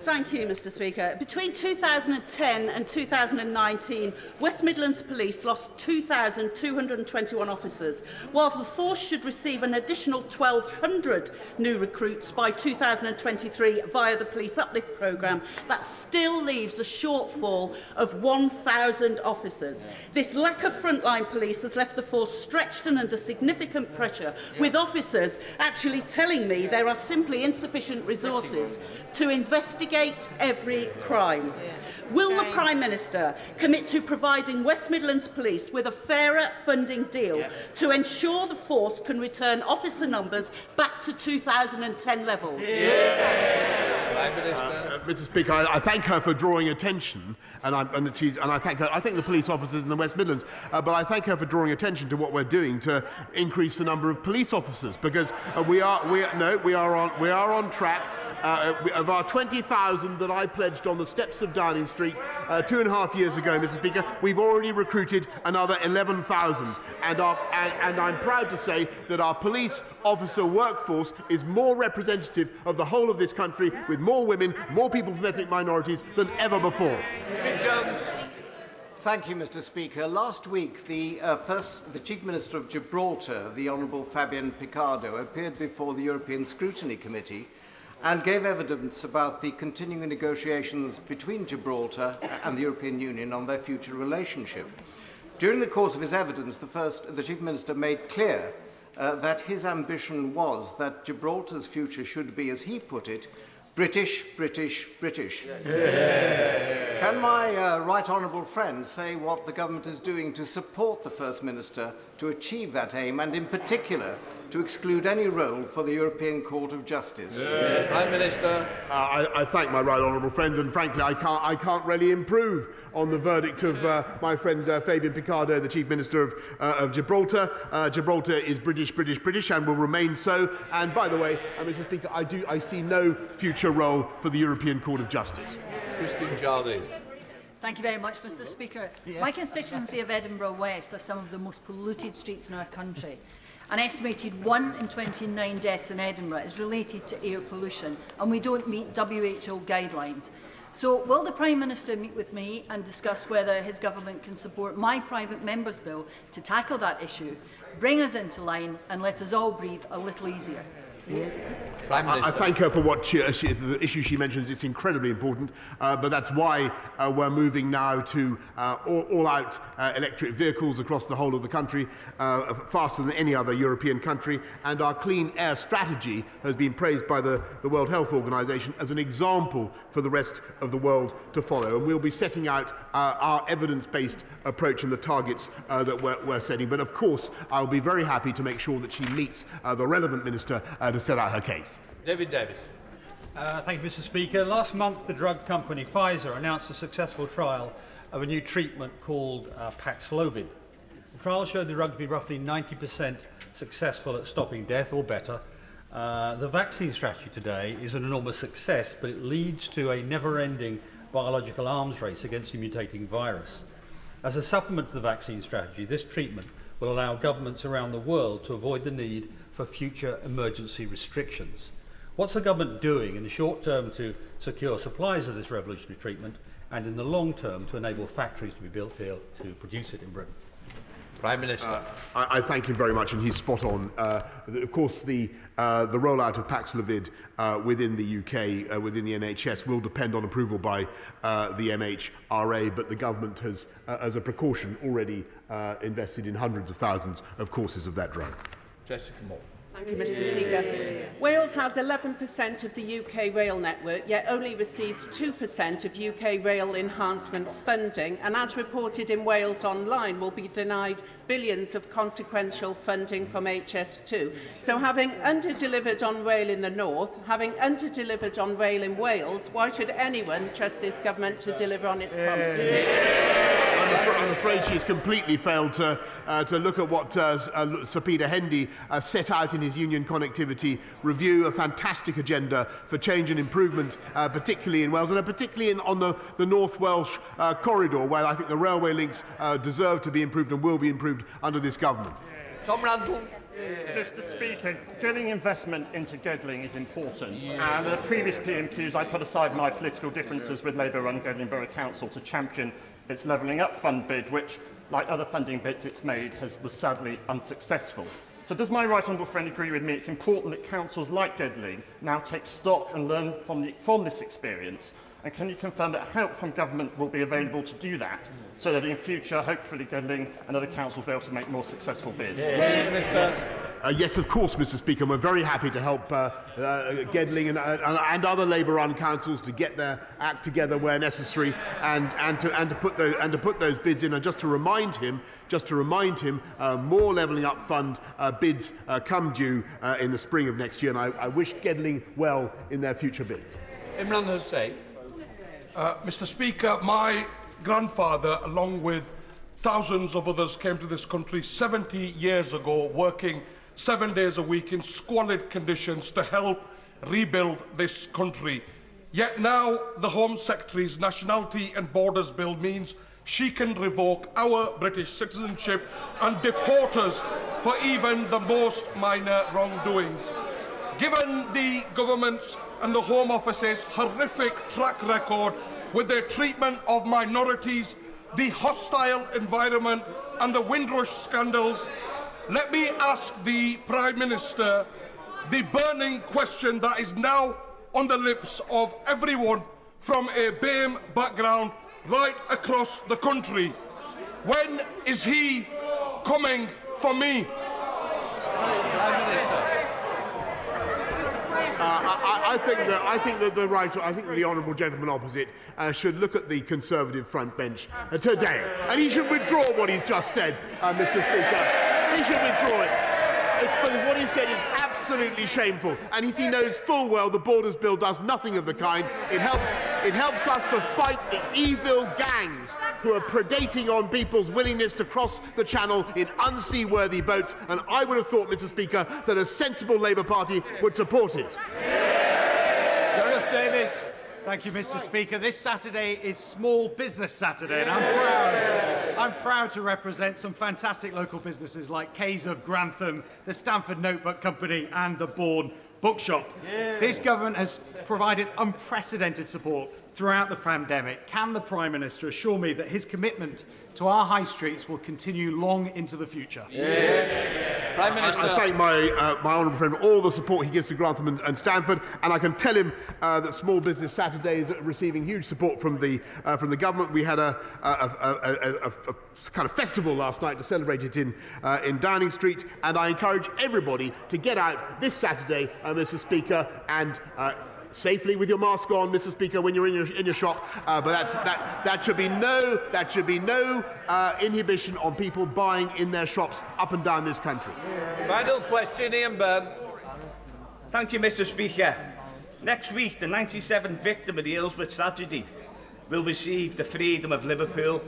Thank you, Mr. Speaker. Between 2010 and 2019, West Midlands Police lost 2,221 officers, while the force should receive an additional 1,200 new recruits by 2023 via the Police Uplift programme. That still leaves a shortfall of 1,000 officers. This lack of frontline police has left the force stretched and under significant pressure, with officers actually telling me there are simply insufficient resources to investigate every crime. Will the Prime Minister commit to providing West Midlands Police with a fairer funding deal to ensure the force can return officer numbers back to 2010 levels? Mr. Speaker, I thank her for drawing attention, and I thank her. I think the police officers in the West Midlands, but I thank her for drawing attention to what we're doing to increase the number of police officers, because we are on track. Of our 20,000 that I pledged on the steps of Downing Street 2.5 years ago, Mr. Speaker, we've already recruited another 11,000. And I'm proud to say that our police officer workforce is more representative of the whole of this country, with more women, more people from ethnic minorities than ever before. Jones. Thank you, Mr. Speaker. Last week, the Chief Minister of Gibraltar, the Honourable Fabian Picardo, appeared before the European Scrutiny Committee and gave evidence about the continuing negotiations between Gibraltar and the European Union on their future relationship. During the course of his evidence, the Chief Minister made clear that his ambition was that Gibraltar's future should be, as he put it, British, British, British. Yeah. Can my right honourable friend say what the government is doing to support the First Minister to achieve that aim, and in particular to exclude any role for the European Court of Justice? Yeah. Prime Minister. I thank my right honourable friend, and frankly I can't really improve on the verdict of my friend Fabian Picardo, the Chief Minister of Gibraltar. Gibraltar is British, British, British, and will remain so. And by the way, Mr. Speaker, I see no future role for the European Court of Justice. Christine Jardine. Thank you very much, Mr. Speaker. My constituency of Edinburgh West has some of the most polluted streets in our country. An estimated 1 in 29 deaths in Edinburgh is related to air pollution, and we don't meet WHO guidelines. So will the Prime Minister meet with me and discuss whether his government can support my private member's bill to tackle that issue, bring us into line and let us all breathe a little easier? I thank her for what the issue she mentions. It's incredibly important, but that's why we're moving now to all-out electric vehicles across the whole of the country, faster than any other European country. And our clean air strategy has been praised by the World Health Organization as an example for the rest of the world to follow. And we'll be setting out our evidence-based approach and the targets that we're setting. But of course, I'll be very happy to make sure that she meets the relevant minister to set out her case. David Davis. Thank you, Mr. Speaker. Last month, the drug company Pfizer announced a successful trial of a new treatment called Paxlovid. The trial showed the drug to be roughly 90% successful at stopping death or better. The vaccine strategy today is an enormous success, but it leads to a never-ending biological arms race against the mutating virus. As a supplement to the vaccine strategy, this treatment will allow governments around the world to avoid the need for future emergency restrictions. What's the government doing in the short term to secure supplies of this revolutionary treatment, and in the long term to enable factories to be built here to produce it in Britain? Prime Minister. I thank him very much, and he's spot on. Of course, the rollout of Paxlovid within the UK, within the NHS, will depend on approval by the MHRA, but the government has, as a precaution, already invested in hundreds of thousands of courses of that drug. Jessica Moore. Thank you, Mr. Speaker. Wales has 11% of the UK rail network, yet only receives 2% of UK rail enhancement funding, and as reported in Wales Online, will be denied billions of consequential funding from HS2. So having under-delivered on rail in the north, having under-delivered on rail in Wales, why should anyone trust this government to deliver on its promises? I'm afraid she's completely failed to look at what Sir Peter Hendy set out in his Union Connectivity Review, a fantastic agenda for change and improvement, particularly in Wales, and particularly on the North Welsh corridor, where I think the railway links deserve to be improved and will be improved under this government. Tom Randall. Mr. Speaker, getting investment into Gedling is important, and at the previous PMQs I put aside my political differences with Labour-run Gedling Borough Council to champion its Levelling Up Fund bid, which, like other funding bids it's made, was sadly unsuccessful. So does my right honourable friend agree with me it's important that councils like Gedling now take stock and learn from this experience? And can you confirm that help from government will be available to do that, so that in future, hopefully, Gedling and other councils will be able to make more successful bids? Yes, of course, Mr. Speaker. We're very happy to help Gedling and other Labour-run councils to get their act together where necessary, and to put those bids in. And just to remind him, more Levelling Up Fund bids come due in the spring of next year, and I wish Gedling well in their future bids. Imran Hussain. Mr. Speaker, my grandfather, along with thousands of others, came to this country 70 years ago, working 7 days a week in squalid conditions to help rebuild this country. Yet now the Home Secretary's Nationality and Borders Bill means she can revoke our British citizenship and deport us for even the most minor wrongdoings. Given the government's and the Home Office's horrific track record with their treatment of minorities, the hostile environment and the Windrush scandals, let me ask the Prime Minister the burning question that is now on the lips of everyone from a BAME background right across the country. When is he coming for me? I think that the honourable gentleman opposite should look at the Conservative front bench today, and he should withdraw what he's just said, Mr. Speaker. He should withdraw it. What he said is absolutely shameful, and he knows full well the Borders Bill does nothing of the kind. It helps us to fight the evil gangs who are predating on people's willingness to cross the Channel in unseaworthy boats, and I would have thought, Mr. Speaker, that a sensible Labour Party would support it. Gareth Davis. Thank you, Mr. Speaker. This Saturday is Small Business Saturday, and I'm proud to represent some fantastic local businesses like Kays of Grantham, the Stamford Notebook Company and the Bourne Bookshop. This government has provided unprecedented support throughout the pandemic. Can the Prime Minister assure me that his commitment to our high streets will continue long into the future? Prime Minister. I thank my honourable friend for all the support he gives to Grantham and Stanford, and I can tell him that Small Business Saturday is receiving huge support from the government. We had a kind of festival last night to celebrate it in Downing Street, and I encourage everybody to get out this Saturday, Mr. Speaker, and safely with your mask on, Mr. Speaker, when you're in your shop. But that should be no inhibition on people buying in their shops up and down this country. Final question, Ian Byrne. Thank you, Mr. Speaker. Next week, the 97th victim of the Hillsborough tragedy will receive the freedom of Liverpool.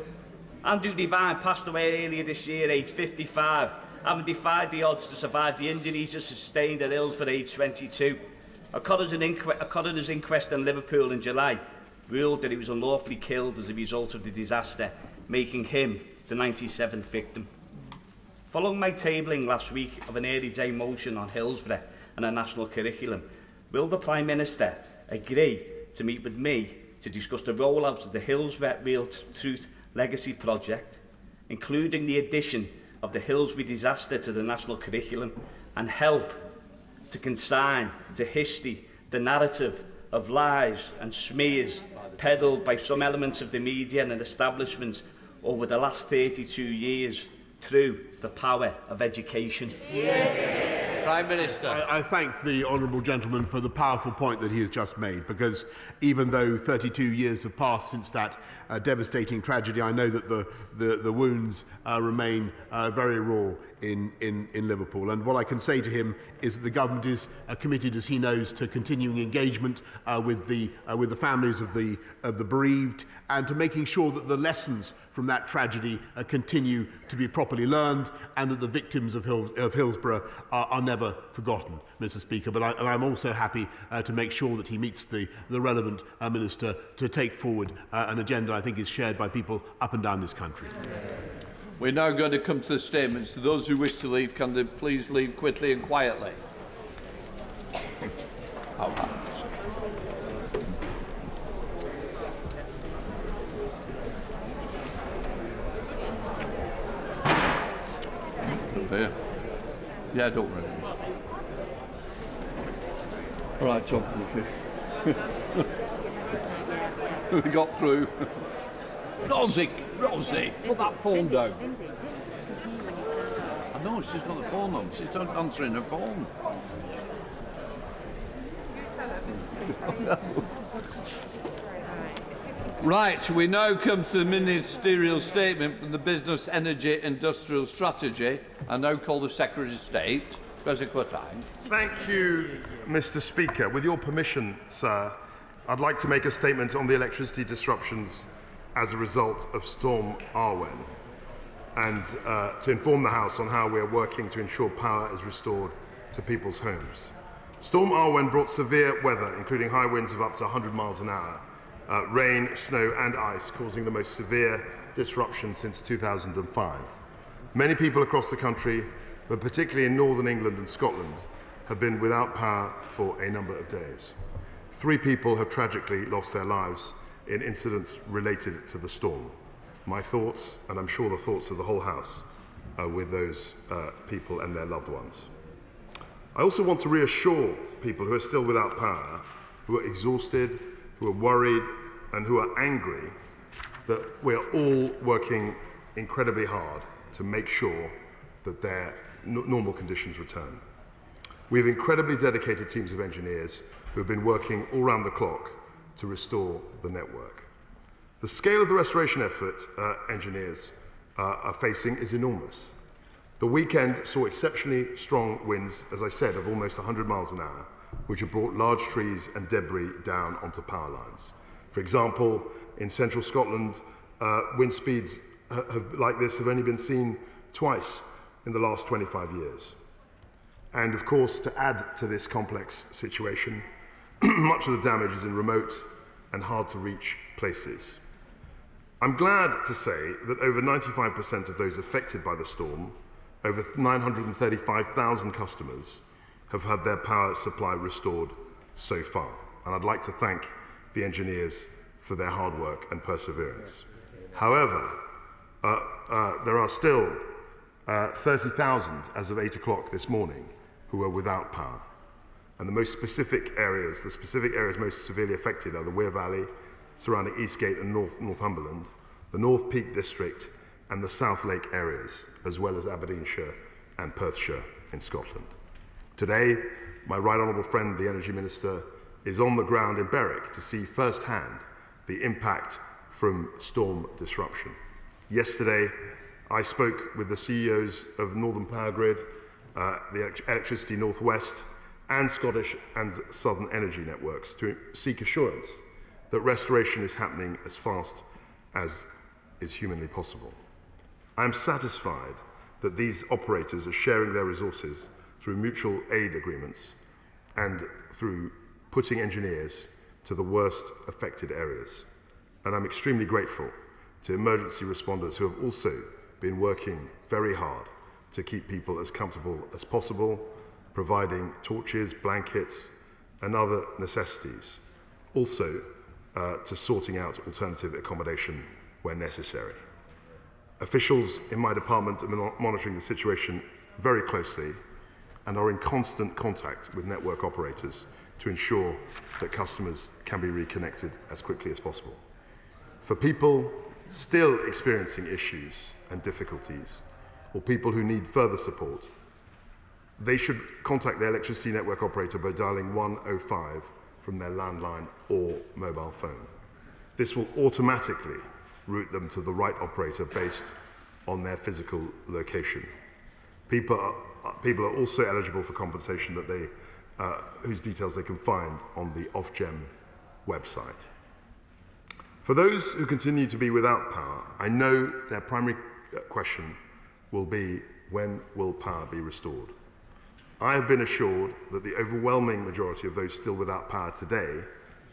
Andrew Devine passed away earlier this year, aged 55, having defied the odds to survive the injuries he sustained at Hillsborough, aged 22. A coroner's inquest in Liverpool in July ruled that he was unlawfully killed as a result of the disaster, making him the 97th victim. Following my tabling last week of an early day motion on Hillsborough and a national curriculum, will the Prime Minister agree to meet with me to discuss the rollout of the Hillsborough Real Truth Legacy Project, including the addition of the Hillsborough disaster to the national curriculum, and help to consign to history the narrative of lies and smears peddled by some elements of the media and establishments over the last 32 years through the power of education? Prime Minister. I thank the honourable gentleman for the powerful point that he has just made, because even though 32 years have passed since that devastating tragedy, I know that the wounds remain very raw in Liverpool. And what I can say to him is that the government is committed, as he knows, to continuing engagement with the families of the bereaved, and to making sure that the lessons from that tragedy continue to be properly learned, and that the victims of Hillsborough are never forgotten, Mr. Speaker. But I'm also happy to make sure that he meets the relevant minister to take forward an agenda I think is shared by people up and down this country. We're now going to come to the statements. To those who wish to leave, can they please leave quickly and quietly? There. Yeah, don't worry. All right, Tom. We got through. Rosie, put that phone down. I know, she's got the phone on. She's not answering her phone. Right, we now come to the ministerial statement from the Business, Energy, Industrial Strategy. I now call the Secretary of State, President Quatang. Thank you, Mr. Speaker. With your permission, sir, I'd like to make a statement on the electricity disruptions as a result of Storm Arwen, and to inform the House on how we are working to ensure power is restored to people's homes. Storm Arwen brought severe weather, including high winds of up to 100 miles an hour. Rain, snow and ice, causing the most severe disruption since 2005. Many people across the country, but particularly in northern England and Scotland, have been without power for a number of days. 3 people have tragically lost their lives in incidents related to the storm. My thoughts, and I'm sure the thoughts of the whole House, are with those people and their loved ones. I also want to reassure people who are still without power, who are exhausted, who are worried, and who are angry, that we are all working incredibly hard to make sure that their normal conditions return. We have incredibly dedicated teams of engineers who have been working all round the clock to restore the network. The scale of the restoration effort engineers are facing is enormous. The weekend saw exceptionally strong winds, as I said, of almost 100 miles an hour, which have brought large trees and debris down onto power lines. For example, in central Scotland, wind speeds like this have only been seen twice in the last 25 years. And of course, to add to this complex situation, much of the damage is in remote and hard to reach places. I'm glad to say that over 95% of those affected by the storm, over 935,000 customers, have had their power supply restored so far. And I'd like to thank the engineers for their hard work and perseverance. However, there are still 30,000 as of 8 o'clock this morning who were without power. And the specific areas most severely affected are the Wear Valley, surrounding Eastgate and Northumberland, the North Peak District and the South Lake areas, as well as Aberdeenshire and Perthshire in Scotland. Today, my right honourable friend, the Energy Minister, is on the ground in Berwick to see firsthand the impact from storm disruption. Yesterday, I spoke with the CEOs of Northern Power Grid, the Electricity North West, and Scottish and Southern Energy Networks to seek assurance that restoration is happening as fast as is humanly possible. I am satisfied that these operators are sharing their resources through mutual aid agreements and through putting engineers to the worst affected areas. And I'm extremely grateful to emergency responders who have also been working very hard to keep people as comfortable as possible, providing torches, blankets, and other necessities. Also, to sorting out alternative accommodation where necessary. Officials in my department are monitoring the situation very closely and are in constant contact with network operators to ensure that customers can be reconnected as quickly as possible. For people still experiencing issues and difficulties, or people who need further support, they should contact their electricity network operator by dialing 105 from their landline or mobile phone. This will automatically route them to the right operator based on their physical location. People are also eligible for compensation whose details they can find on the Ofgem website. For those who continue to be without power, I know their primary question will be, when will power be restored? I have been assured that the overwhelming majority of those still without power today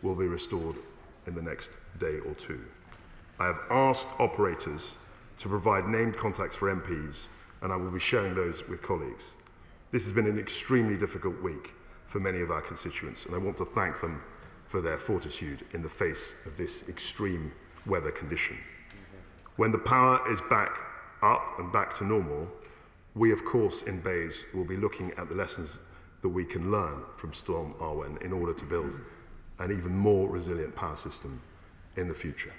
will be restored in the next day or two. I have asked operators to provide named contacts for MPs, and I will be sharing those with colleagues. This has been an extremely difficult week for many of our constituents, and I want to thank them for their fortitude in the face of this extreme weather condition. When the power is back up and back to normal, we, of course, in BEIS will be looking at the lessons that we can learn from Storm Arwen in order to build an even more resilient power system in the future.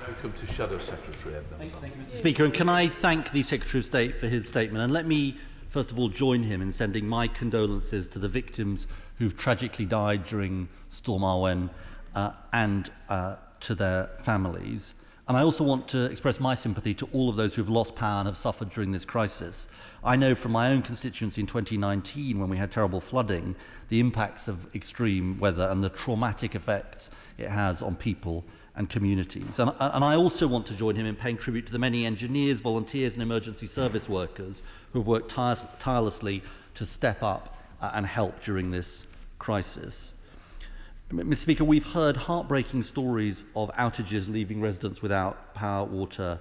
Welcome to Shadow Secretary. Thank you, Mr. Speaker. And can I thank the Secretary of State for his statement? And let me, first of all, join him in sending my condolences to the victims who've tragically died during Storm Arwen and to their families. And I also want to express my sympathy to all of those who have lost power and have suffered during this crisis. I know from my own constituency in 2019, when we had terrible flooding, the impacts of extreme weather and the traumatic effects it has on people and communities. And I also want to join him in paying tribute to the many engineers, volunteers and emergency service workers who have worked tirelessly to step up and help during this crisis. Mr. Speaker, we've heard heartbreaking stories of outages leaving residents without power, water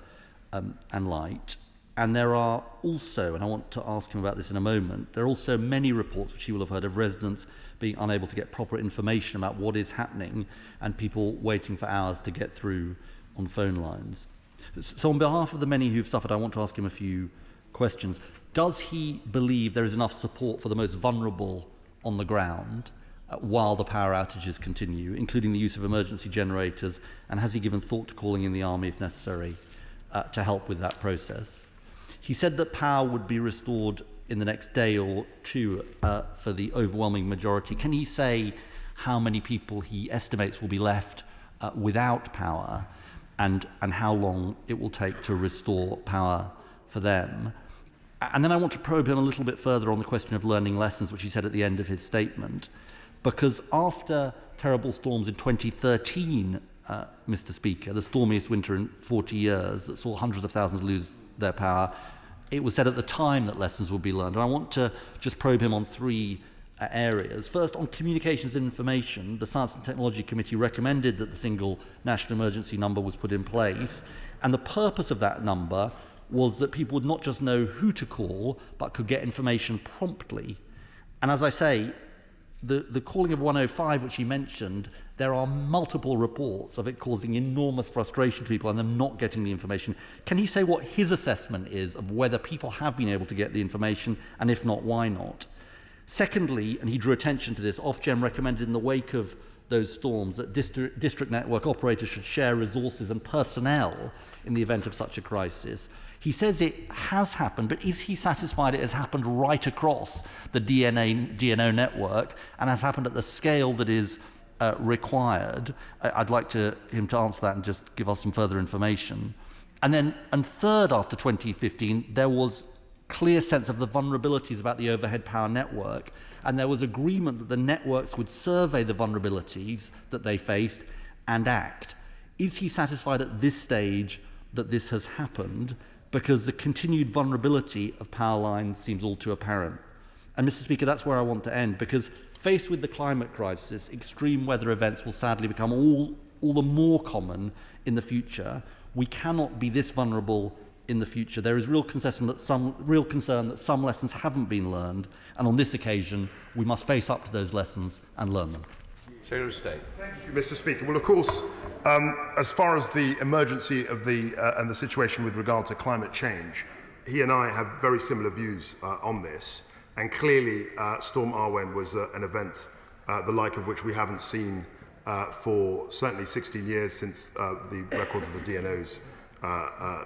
and light. And there are also, and I want to ask him about this in a moment, there are also many reports which he will have heard of residents being unable to get proper information about what is happening and people waiting for hours to get through on phone lines. So on behalf of the many who've suffered, I want to ask him a few questions. Does he believe there is enough support for the most vulnerable on the ground while the power outages continue, including the use of emergency generators, and has he given thought to calling in the army if necessary to help with that process? He said that power would be restored in the next day or two for the overwhelming majority. Can he say how many people he estimates will be left without power and how long it will take to restore power for them? And then I want to probe him a little bit further on the question of learning lessons, which he said at the end of his statement. Because after terrible storms in 2013, Mr. Speaker, the stormiest winter in 40 years that saw hundreds of thousands lose their power, it was said at the time that lessons would be learned. And I want to just probe him on three areas. First, on communications and information, the Science and Technology Committee recommended that the single national emergency number was put in place. And the purpose of that number was that people would not just know who to call, but could get information promptly. And as I say, the calling of 105, which he mentioned, there are multiple reports of it causing enormous frustration to people and them not getting the information. Can he say what his assessment is of whether people have been able to get the information, and if not, why not? Secondly, and he drew attention to this, Ofgem recommended in the wake of those storms that district network operators should share resources and personnel in the event of such a crisis. He says it has happened, but is he satisfied it has happened right across the DNO network and has happened at the scale that is required? I'd like him to answer that and just give us some further information. And third, after 2015, there was clear sense of the vulnerabilities about the overhead power network, and there was agreement that the networks would survey the vulnerabilities that they faced and act. Is he satisfied at this stage that this has happened? Because the continued vulnerability of power lines seems all too apparent. And Mr. Speaker, that's where I want to end, because faced with the climate crisis, extreme weather events will sadly become all the more common in the future. We cannot be this vulnerable in the future. There is real concern that some lessons haven't been learned, and on this occasion we must face up to those lessons and learn them. Secretary of State. Thank you, Mr. Speaker. Well, of course, as far as the emergency of and the situation with regard to climate change, he and I have very similar views on this, and clearly Storm Arwen was an event the like of which we haven't seen for certainly 16 years since the records of the DNOs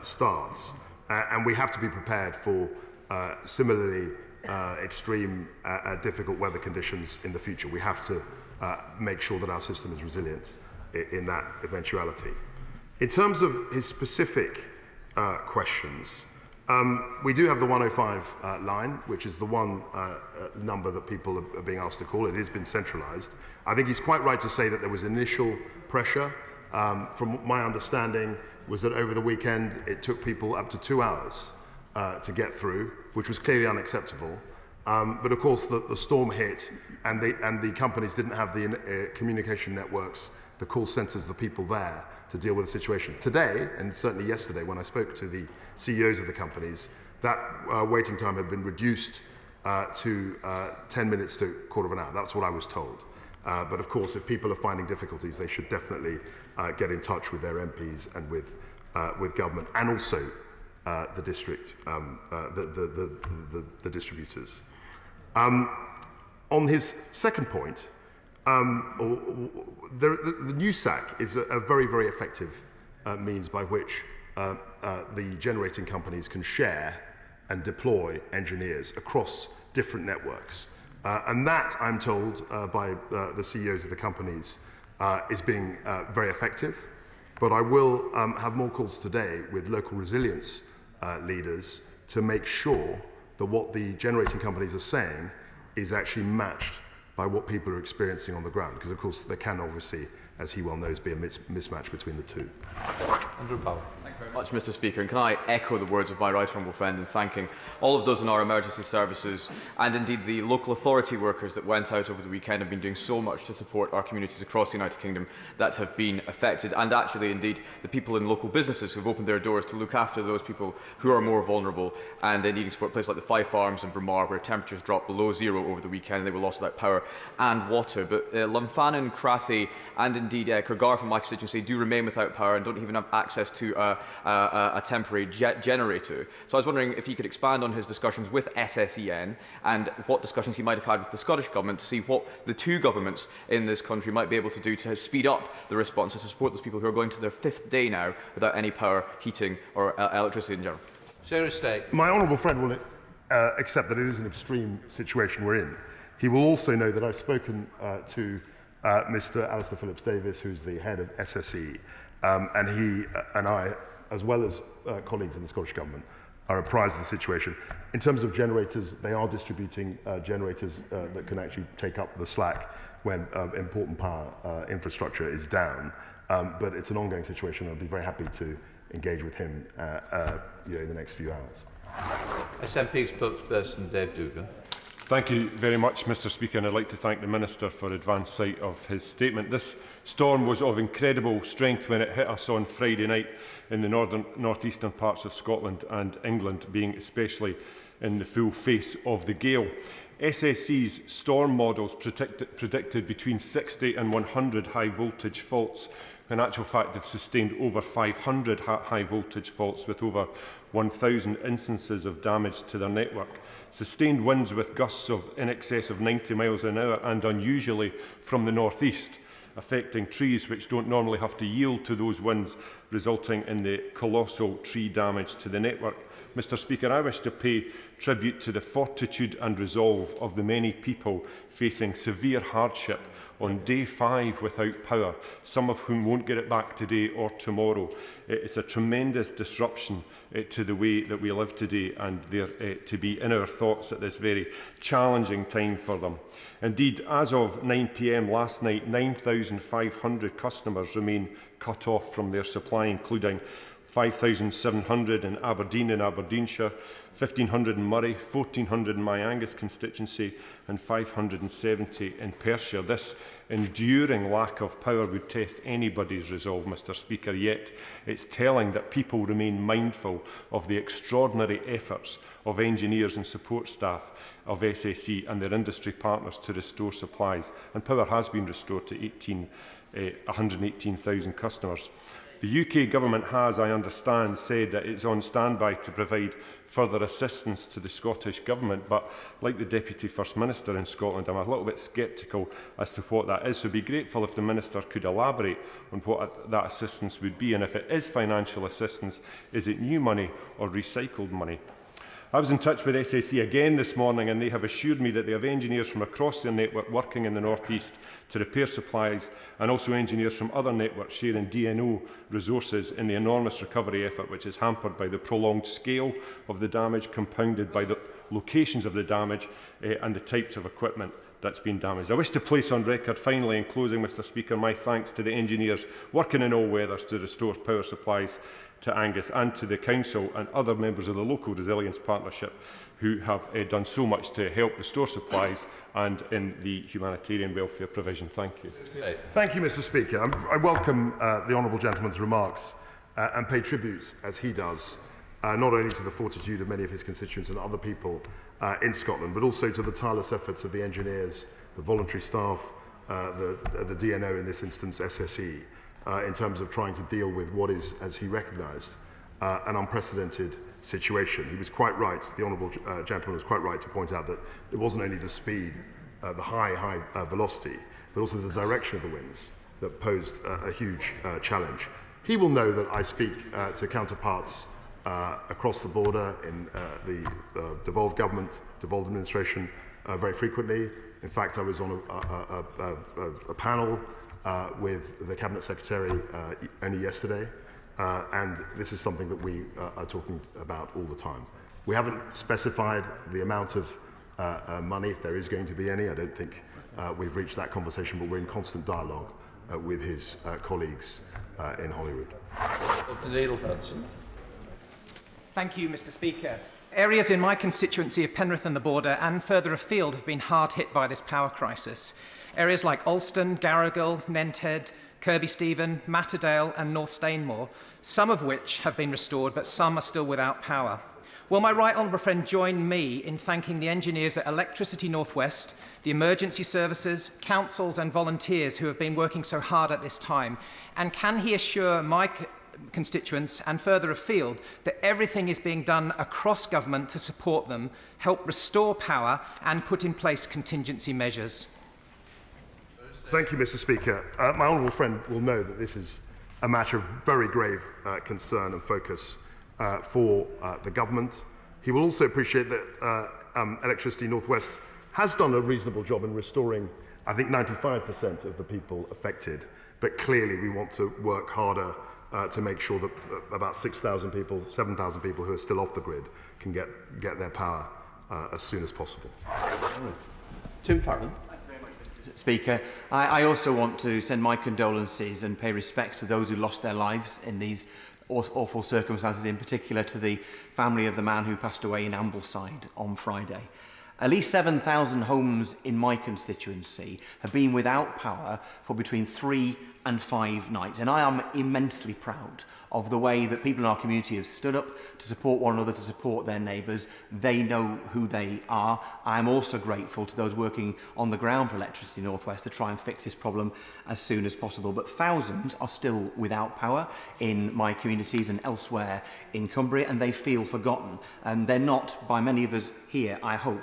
starts, and we have to be prepared for similarly extreme, difficult weather conditions in the future. We have to make sure that our system is resilient in that eventuality. In terms of his specific questions, we do have the 105 line, which is the one number that people are being asked to call. It has been centralised. I think he's quite right to say that there was initial pressure. From my understanding, was that over the weekend it took people up to 2 hours to get through, which was clearly unacceptable. But of course the storm hit, and the companies didn't have the communication networks, the call centres, the people there to deal with the situation. Today, and certainly yesterday when I spoke to the CEOs of the companies, that waiting time had been reduced to 10 minutes to a quarter of an hour. That's what I was told. But of course, if people are finding difficulties, they should definitely get in touch with their MPs and with government, and also the district, the distributors. On his second point, the new SAC is a very, very effective means by which the generating companies can share and deploy engineers across different networks. And that, I'm told by the CEOs of the companies, is being very effective. But I will have more calls today with local resilience leaders to make sure that what the generating companies are saying is actually matched by what people are experiencing on the ground. Because, of course, there can obviously, as he well knows, be a mismatch between the two. Andrew Power. Thank you very much, Mr. Speaker. And can I echo the words of my right honourable friend in thanking all of those in our emergency services and indeed the local authority workers that went out over the weekend and have been doing so much to support our communities across the United Kingdom that have been affected, and actually indeed the people in local businesses who have opened their doors to look after those people who are more vulnerable and needing support. Places like the Five Farms in Braemar, where temperatures dropped below zero over the weekend and they were lost without power and water. But Lumfannon, Crathy and indeed Kergar from my constituency do remain without power and don't even have access to a temporary generator. So I was wondering if he could expand on his discussions with SSEN and what discussions he might have had with the Scottish Government to see what the two governments in this country might be able to do to speed up the response and to support those people who are going to their 5th day now without any power, heating or electricity in general. Secretary of State. My honourable friend will accept that it is an extreme situation we're in. He will also know that I've spoken to Mr. Alistair Phillips-Davis, who's the head of SSE, and he and I, as well as colleagues in the Scottish Government, are apprised of the situation. In terms of generators, they are distributing generators that can actually take up the slack when important power infrastructure is down. But it's an ongoing situation. I'll be very happy to engage with him in the next few hours. SNP spokesperson Dave Dugan. Thank you very much, Mr. Speaker, and I'd like to thank the Minister for advance sight of his statement. This storm was of incredible strength when it hit us on Friday night in the northeastern parts of Scotland and England, being especially in the full face of the gale. SSE's storm models predicted between 60 and 100 high voltage faults. In actual fact, they've sustained over 500 high voltage faults with over 1,000 instances of damage to their network. Sustained winds with gusts of in excess of 90 miles an hour and unusually from the northeast, affecting trees which don't normally have to yield to those winds, resulting in the colossal tree damage to the network. Mr. Speaker, I wish to pay tribute to the fortitude and resolve of the many people facing severe hardship on day 5 without power, some of whom won't get it back today or tomorrow. It's a tremendous disruption to the way that we live today, and they're to be in our thoughts at this very challenging time for them. Indeed, as of 9 p.m. last night, 9,500 customers remain cut off from their supply, including 5,700 in Aberdeen and Aberdeenshire, 1,500 in Murray, 1,400 in my Angus constituency and 570 in Perthshire. This enduring lack of power would test anybody's resolve, Mr. Speaker, yet it's telling that people remain mindful of the extraordinary efforts of engineers and support staff of SSE and their industry partners to restore supplies, and power has been restored to 118,000 customers. The UK Government has, I understand, said that it's on standby to provide further assistance to the Scottish Government, but like the Deputy First Minister in Scotland, I'm a little bit sceptical as to what that is. So I'd be grateful if the Minister could elaborate on what that assistance would be, and if it is financial assistance, is it new money or recycled money? I was in touch with SSE again this morning, and they have assured me that they have engineers from across their network working in the North East to repair supplies, and also engineers from other networks sharing DNO resources in the enormous recovery effort, which is hampered by the prolonged scale of the damage, compounded by the locations of the damage and the types of equipment that's been damaged. I wish to place on record, finally, in closing, Mr. Speaker, my thanks to the engineers working in all weathers to restore power supplies to Angus, and to the Council and other members of the Local Resilience Partnership who have done so much to help restore supplies and in the humanitarian welfare provision. Thank you. Thank you, Mr. Speaker. I welcome the honourable gentleman's remarks and pay tribute, as he does, not only to the fortitude of many of his constituents and other people in Scotland, but also to the tireless efforts of the engineers, the voluntary staff, the DNO, in this instance SSE, in terms of trying to deal with what is, as he recognised, an unprecedented situation. He was quite right, the honourable gentleman was quite right to point out that it wasn't only the speed, the high velocity, but also the direction of the winds that posed a huge challenge. He will know that I speak to counterparts across the border in the devolved government, devolved administration very frequently. In fact, I was on a panel with the Cabinet Secretary only yesterday, and this is something that we are talking about all the time. We haven't specified the amount of money, if there is going to be any. I don't think we've reached that conversation, but we're in constant dialogue with his colleagues in Holyrood. Dr. Neil Hudson. Thank you, Mr. Speaker. Areas in my constituency of Penrith and the Border and further afield have been hard hit by this power crisis. Areas like Alston, Garrigal, Nenthead, Kirby Stephen, Matterdale and North Stainmore, some of which have been restored, but some are still without power. Will my right honourable friend join me in thanking the engineers at Electricity North West, the emergency services, councils and volunteers who have been working so hard at this time? And can he assure my constituents and further afield that everything is being done across government to support them, help restore power and put in place contingency measures? Thank you, Mr. Speaker. My honourable friend will know that this is a matter of very grave concern and focus for the government. He will also appreciate that Electricity North West has done a reasonable job in restoring, I think, 95% of the people affected. But clearly we want to work harder to make sure that about 6,000 people, 7,000 people who are still off the grid can get their power as soon as possible. Tim Farron. Speaker, I also want to send my condolences and pay respect to those who lost their lives in these awful circumstances, in particular to the family of the man who passed away in Ambleside on Friday. At least 7,000 homes in my constituency have been without power for between 3 and 5 nights. And I am immensely proud of the way that people in our community have stood up to support one another, to support their neighbours. They know who they are. I'm also grateful to those working on the ground for Electricity North West to try and fix this problem as soon as possible. But thousands are still without power in my communities and elsewhere in Cumbria, and they feel forgotten. And they're not, by many of us here, I hope,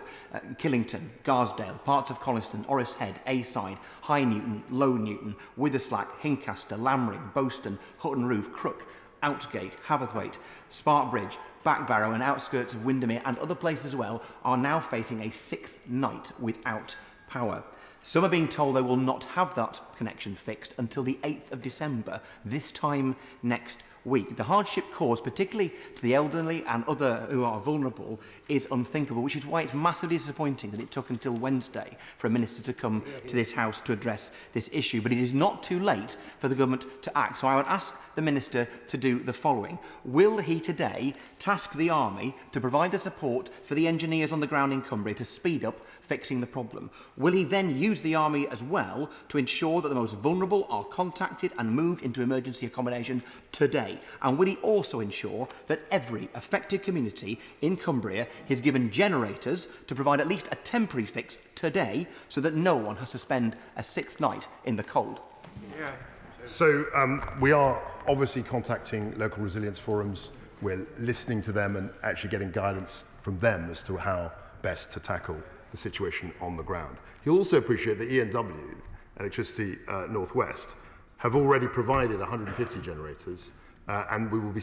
Killington, Garsdale, parts of Coniston, Orist Head, Aside, High Newton, Low Newton, Witherslack, Hincaster, Lamring, Bowston, Hutton Roof, Crook, Outgate, Haverthwaite, Sparkbridge, Backbarrow and outskirts of Windermere and other places as well are now facing a 6th night without power. Some are being told they will not have that connection fixed until the 8th of December, this time next week. The hardship caused, particularly to the elderly and other who are vulnerable, is unthinkable, which is why it's massively disappointing that it took until Wednesday for a minister to come to this House to address this issue. But it is not too late for the government to act. So I would ask the minister to do the following. Will he today task the army to provide the support for the engineers on the ground in Cumbria to speed up fixing the problem? Will he then use the army as well to ensure that the most vulnerable are contacted and moved into emergency accommodation today? And will he also ensure that every affected community in Cumbria is given generators to provide at least a temporary fix today so that no one has to spend a 6th night in the cold? Yeah. So we are obviously contacting local resilience forums. We're listening to them and actually getting guidance from them as to how best to tackle the situation on the ground. You'll also appreciate that ENW, Electricity North West, have already provided 150 generators, and we will be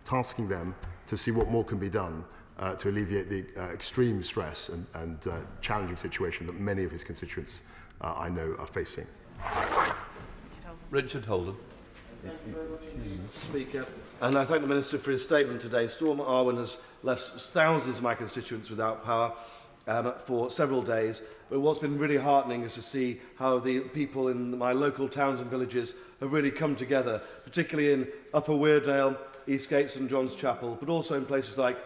tasking them to see what more can be done to alleviate the extreme stress and challenging situation that many of his constituents I know are facing. Richard Holden. Speaker, and I thank the Minister for his statement today. Storm Arwen has left thousands of my constituents without power for several days, but what's been really heartening is to see how the people in my local towns and villages have really come together, particularly in Upper Weardale, Eastgate, St John's Chapel, but also in places like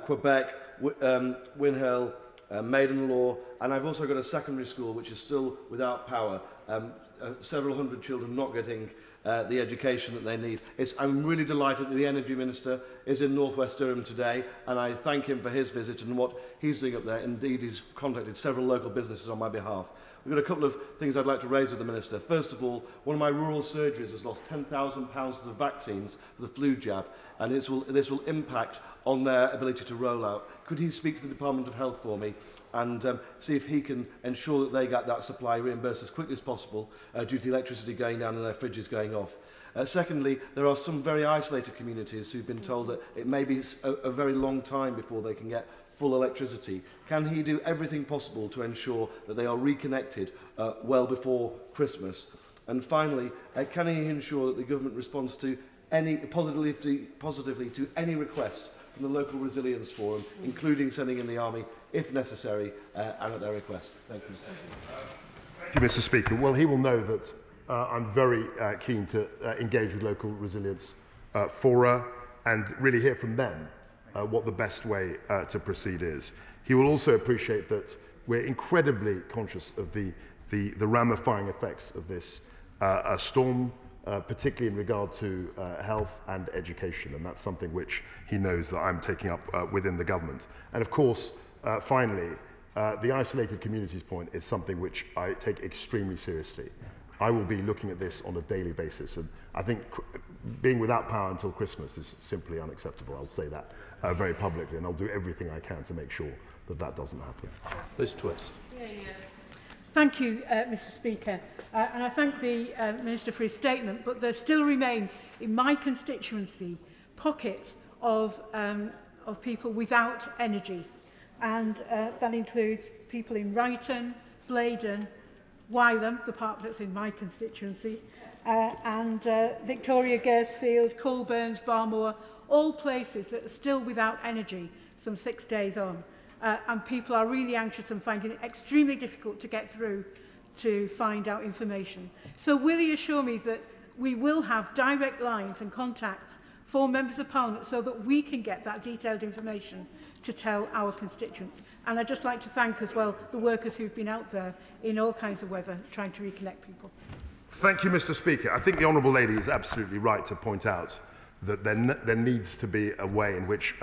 Quebec, Winhill, Maidenlaw, and I've also got a secondary school which is still without power, several hundred children not getting the education that they need. I'm really delighted that the Energy Minister is in North West Durham today, and I thank him for his visit and what he's doing up there. Indeed, he's contacted several local businesses on my behalf. We've got a couple of things I'd like to raise with the Minister. First of all, one of my rural surgeries has lost £10,000 of vaccines for the flu jab, and this will impact on their ability to roll out. Could he speak to the Department of Health for me and see if he can ensure that they get that supply reimbursed as quickly as possible due to the electricity going down and their fridges going off? Secondly, there are some very isolated communities who've been told that it may be a very long time before they can get full electricity. Can he do everything possible to ensure that they are reconnected well before Christmas? And finally, can he ensure that the government responds to positively to any request from the local resilience forum, including sending in the army if necessary and at their request? Thank you. Thank you, Mr. Speaker. Well, he will know that I'm very keen to engage with local resilience fora and really hear from them what the best way to proceed is. He will also appreciate that we're incredibly conscious of the ramifying effects of this storm, particularly in regard to health and education, and that's something which he knows that I'm taking up within the government. And of course, finally, the isolated communities point is something which I take extremely seriously. I will be looking at this on a daily basis, and I think being without power until Christmas is simply unacceptable. I'll say that very publicly, and I'll do everything I can to make sure that that doesn't happen. Liz Twist. Thank you, Mr. Speaker, and I thank the Minister for his statement, but there still remain in my constituency pockets of people without energy, and that includes people in Ryton, Blaydon, Wylam, the part that's in my constituency, and Victoria, Garesfield, Colburns, Barmore, all places that are still without energy some 6 days on. And people are really anxious and finding it extremely difficult to get through to find out information. So will you assure me that we will have direct lines and contacts for members of Parliament so that we can get that detailed information to tell our constituents? And I'd just like to thank as well the workers who've been out there in all kinds of weather trying to reconnect people. Thank you, Mr. Speaker. I think the Honourable Lady is absolutely right to point out that there needs to be a way in which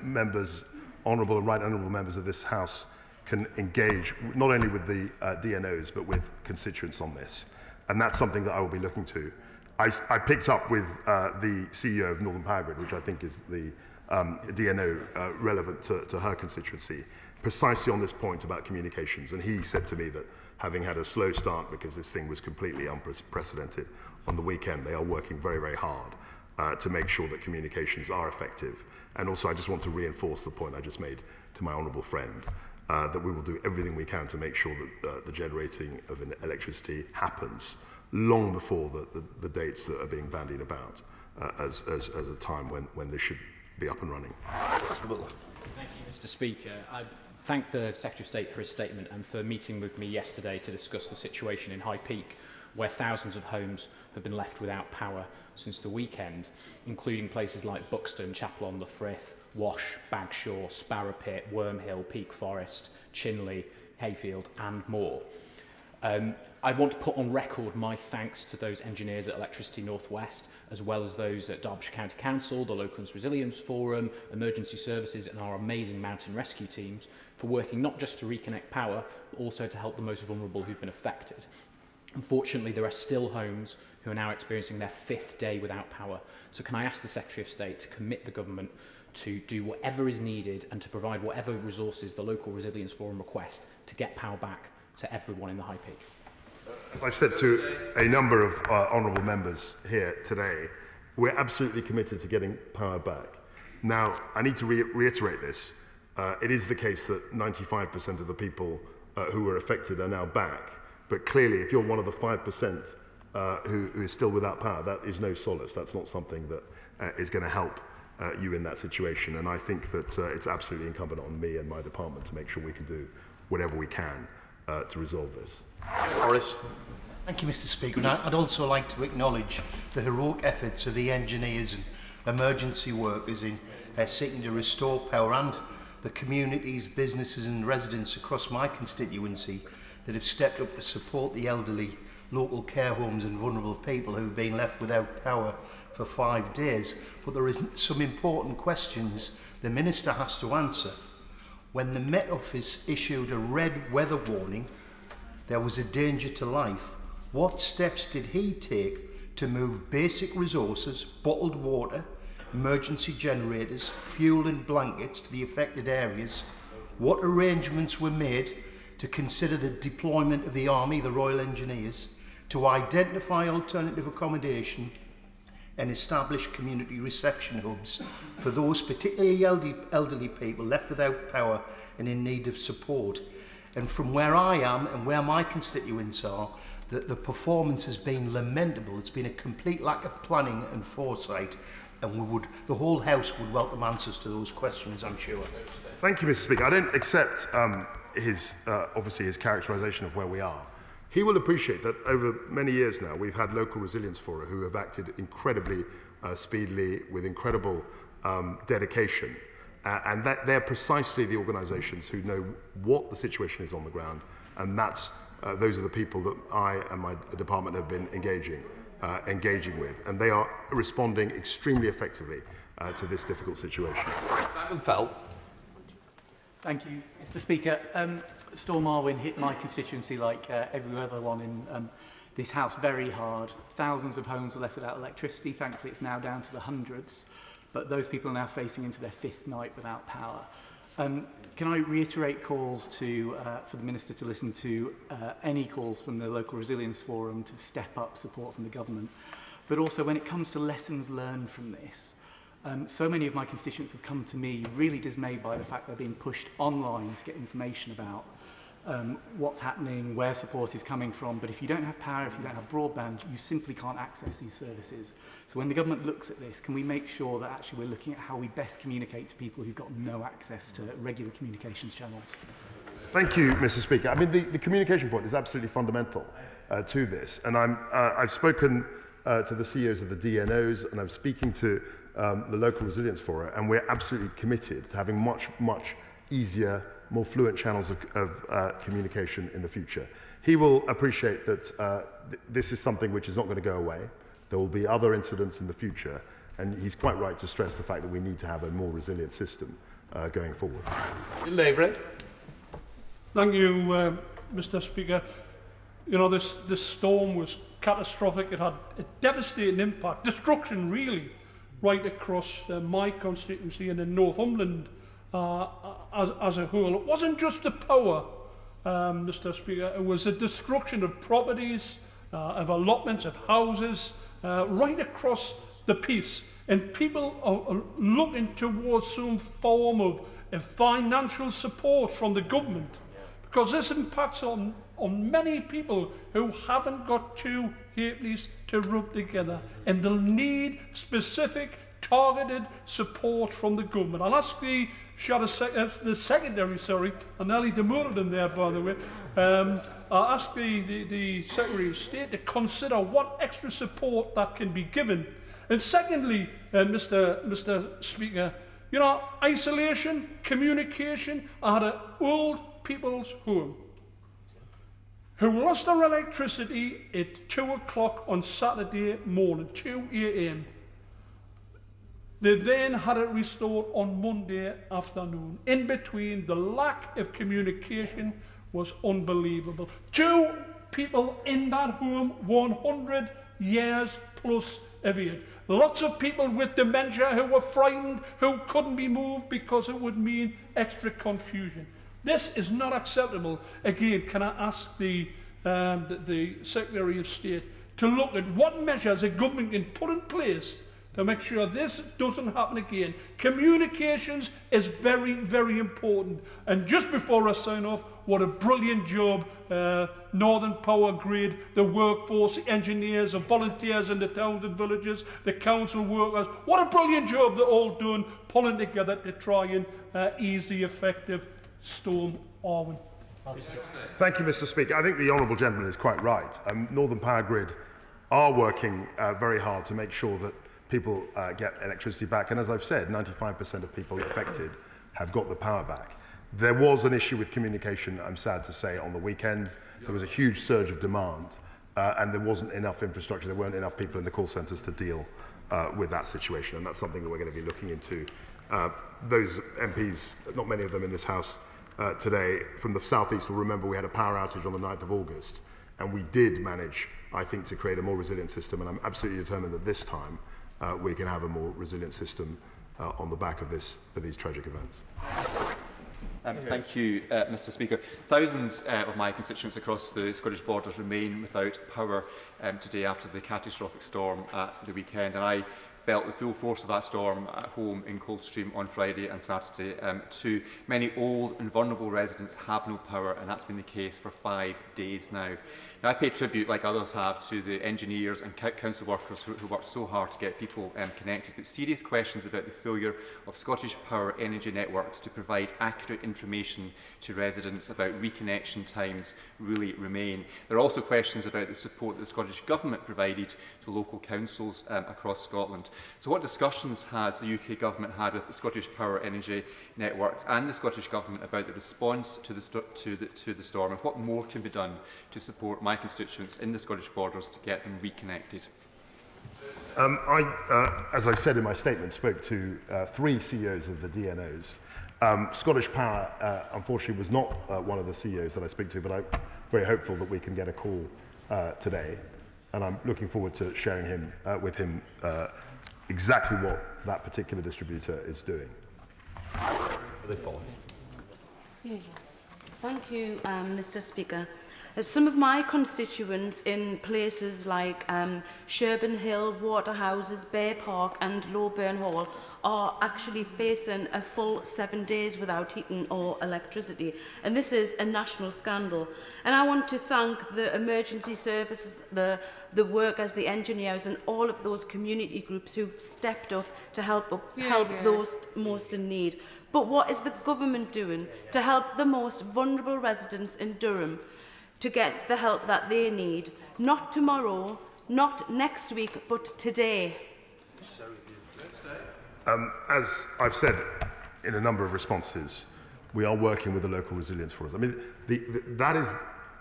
members, honourable and right honourable members of this House can engage not only with the DNOs but with constituents on this. And that's something that I will be looking to. I picked up with the CEO of Northern Power Grid, which I think is the DNO relevant to her constituency, precisely on this point about communications. And he said to me that having had a slow start because this thing was completely unprecedented on the weekend, they are working very, very hard to make sure that communications are effective. And also, I just want to reinforce the point I just made to my honourable friend, that we will do everything we can to make sure that the generating of electricity happens long before the dates that are being bandied about as a time when this should be up and running. Thank you, Mr. Speaker. I thank the Secretary of State for his statement and for meeting with me yesterday to discuss the situation in High Peak, where thousands of homes have been left without power since the weekend, including places like Buxton, Chapel on the Frith, Wash, Bagshaw, Sparrow Pit, Wormhill, Peak Forest, Chinley, Hayfield and more. I want to put on record my thanks to those engineers at Electricity North West, as well as those at Derbyshire County Council, the Lowlands Resilience Forum, Emergency Services and our amazing mountain rescue teams for working not just to reconnect power, but also to help the most vulnerable who've been affected. Unfortunately, there are still homes who are now experiencing their 5th day without power. So can I ask the Secretary of State to commit the government to do whatever is needed and to provide whatever resources the Local Resilience Forum request to get power back to everyone in the High Peak? As I've said to a number of honourable members here today, we're absolutely committed to getting power back. Now, I need to reiterate this. It is the case that 95% of the people who were affected are now back. But clearly, if you're one of the 5% who is still without power, that is no solace. That's not something that is going to help you in that situation. And I think that it's absolutely incumbent on me and my department to make sure we can do whatever we can to resolve this. Boris. Thank you, Mr. Speaker. And I'd also like to acknowledge the heroic efforts of the engineers and emergency workers in seeking to restore power, and the communities, businesses and residents across my constituency that have stepped up to support the elderly, local care homes and vulnerable people who have been left without power for 5 days. But there are some important questions the Minister has to answer. When the Met Office issued a red weather warning, there was a danger to life. What steps did he take to move basic resources, bottled water, emergency generators, fuel and blankets to the affected areas? What arrangements were made to consider the deployment of the Army, the Royal Engineers, to identify alternative accommodation and establish community reception hubs for those particularly elderly people left without power and in need of support? And from where I am and where my constituents are, that the performance has been lamentable. It's been a complete lack of planning and foresight, and the whole House would welcome answers to those questions, I'm sure. Thank you, Mr. Speaker. I don't accept obviously his characterisation of where we are. He will appreciate that over many years now we've had local resilience fora who have acted incredibly speedily with incredible dedication. And that they're precisely the organisations who know what the situation is on the ground, and those are the people that I and my department have been engaging with, and they are responding extremely effectively to this difficult situation. Simon Fell. Thank you, Mr. Speaker. Storm Arwen hit my constituency like every other one in this House very hard. Thousands of homes were left without electricity. Thankfully, it's now down to the hundreds. But those people are now facing into their 5th night without power. Can I reiterate calls for the Minister to listen to any calls from the Local Resilience Forum to step up support from the government? But also, when it comes to lessons learned from this, so many of my constituents have come to me really dismayed by the fact they're being pushed online to get information about what's happening, where support is coming from. But if you don't have power, if you don't have broadband, you simply can't access these services. So when the government looks at this, can we make sure that actually we're looking at how we best communicate to people who've got no access to regular communications channels? Thank you, Mr. Speaker. I mean, the communication point is absolutely fundamental to this. And I've spoken to the CEOs of the DNOs, and I'm speaking to the Local Resilience Forum, and we're absolutely committed to having much easier, more fluent channels of communication in the future. He will appreciate that this is something which is not going to go away. There will be other incidents in the future, and he's quite right to stress the fact that we need to have a more resilient system going forward. Labour. Thank you, Mr. Speaker. You know, this storm was catastrophic. It had a devastating impact, destruction really, right across my constituency and in Northumberland as a whole. It wasn't just the power, Mr. Speaker, it was the destruction of properties, of allotments, of houses, right across the piece. And people are looking towards some form of financial support from the government, because this impacts on many people who haven't got two halfpennies to rub together, and they'll need specific, targeted support from the government. I'll ask the Secretary, I nearly demoted him there, by the way. I'll ask the Secretary of State to consider what extra support that can be given. And secondly, Mr. Speaker, you know, isolation, communication. I had an old people's home who lost their electricity at 2 o'clock on Saturday morning, 2 a.m. They then had it restored on Monday afternoon. In between, the lack of communication was unbelievable. 2 people in that home, 100 years plus of age. Lots of people with dementia who were frightened, who couldn't be moved because it would mean extra confusion. This is not acceptable. Again, can I ask the Secretary of State to look at what measures the government can put in place to make sure this doesn't happen again. Communications is very, very important. And just before I sign off, what a brilliant job Northern Power Grid, the workforce, the engineers, the volunteers in the towns and villages, the council workers, what a brilliant job they're all done pulling together to try and ease the effect of Storm Arwen. Thank you, Mr. Speaker. I think the honourable gentleman is quite right. Northern Power Grid are working very hard to make sure that people get electricity back. And as I've said, 95% of people affected have got the power back. There was an issue with communication, I'm sad to say, on the weekend. There was a huge surge of demand and there wasn't enough infrastructure. There weren't enough people in the call centres to deal with that situation. And that's something that we're going to be looking into. Those MPs, not many of them in this House today, from the South East will remember we had a power outage on the 9th of August. And we did manage, I think, to create a more resilient system. And I'm absolutely determined that this time we can have a more resilient system on the back of these tragic events. Thank you, Mr. Speaker. Thousands of my constituents across the Scottish borders remain without power today after the catastrophic storm at the weekend, and I felt the full force of that storm at home in Coldstream on Friday and Saturday. Too many old and vulnerable residents have no power, and that's been the case for 5 days now. Now, I pay tribute, like others have, to the engineers and council workers who worked so hard to get people connected, but serious questions about the failure of Scottish Power Energy Networks to provide accurate information to residents about reconnection times really remain. There are also questions about the support that the Scottish Government provided to local councils across Scotland. So what discussions has the UK Government had with the Scottish Power Energy Networks and the Scottish Government about the response to the storm, and what more can be done to support my constituents in the Scottish borders to get them reconnected? As I said in my statement, spoke to 3 CEOs of the DNOs. Scottish Power, unfortunately, was not one of the CEOs that I speak to, but I'm very hopeful that we can get a call today, and I'm looking forward to sharing with him exactly what that particular distributor is doing. Thank you, Mr. Speaker. Some of my constituents in places like Sherburn Hill, Waterhouses, Bear Park and Lowburn Hall are actually facing a full 7 days without heating or electricity. And this is a national scandal. And I want to thank the emergency services, the workers, the engineers and all of those community groups who've stepped up to help those most in need. But what is the government doing to help the most vulnerable residents in Durham to get the help that they need? Not tomorrow, not next week, but today. As I've said in a number of responses, we are working with the local resilience forums. I mean, that is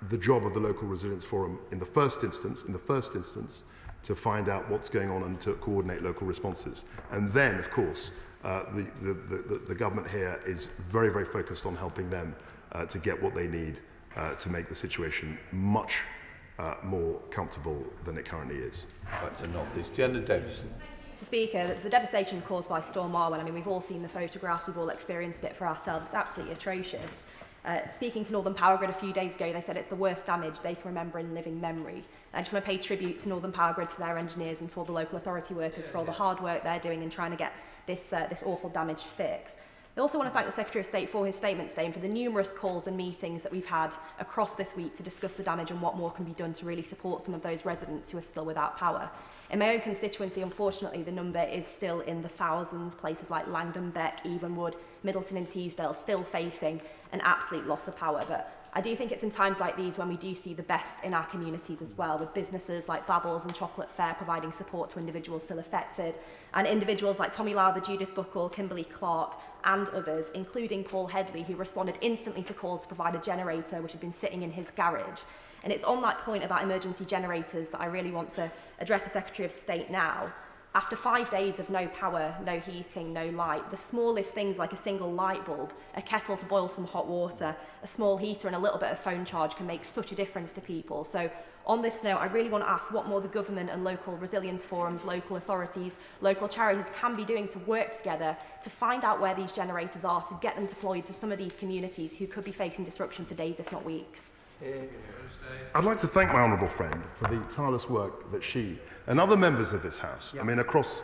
the job of the local resilience forum in the first instance, to find out what's going on and to coordinate local responses. And then, of course, the government here is very, very focused on helping them to get what they need to make the situation much more comfortable than it currently is. Back to North East. Jenna Davison. Mr. Speaker, the devastation caused by Storm Arwen, I mean, we've all seen the photographs, we've all experienced it for ourselves. It's absolutely atrocious. Speaking to Northern Power Grid a few days ago, they said it's the worst damage they can remember in living memory. I just want to pay tribute to Northern Power Grid, to their engineers and to all the local authority workers for all the hard work they're doing in trying to get this awful damage fixed. I also want to thank the Secretary of State for his statement today and for the numerous calls and meetings that we've had across this week to discuss the damage and what more can be done to really support some of those residents who are still without power. In my own constituency, unfortunately, the number is still in the thousands. Places like Langdon, Beck, Evenwood, Middleton and Teesdale still facing an absolute loss of power. But I do think it's in times like these when we do see the best in our communities as well, with businesses like Babbles and Chocolate Fair providing support to individuals still affected, and individuals like Tommy Lowther, Judith Buckle, Kimberly Clark and others, including Paul Headley, who responded instantly to calls to provide a generator which had been sitting in his garage. And it's on that point about emergency generators that I really want to address the Secretary of State now. After 5 days of no power, no heating, no light, the smallest things like a single light bulb, a kettle to boil some hot water, a small heater and a little bit of phone charge can make such a difference to people. So on this note, I really want to ask what more the government and local resilience forums, local authorities, local charities can be doing to work together to find out where these generators are, to get them deployed to some of these communities who could be facing disruption for days, if not weeks. I'd like to thank my honourable friend for the tireless work that she and other members of this House, I mean across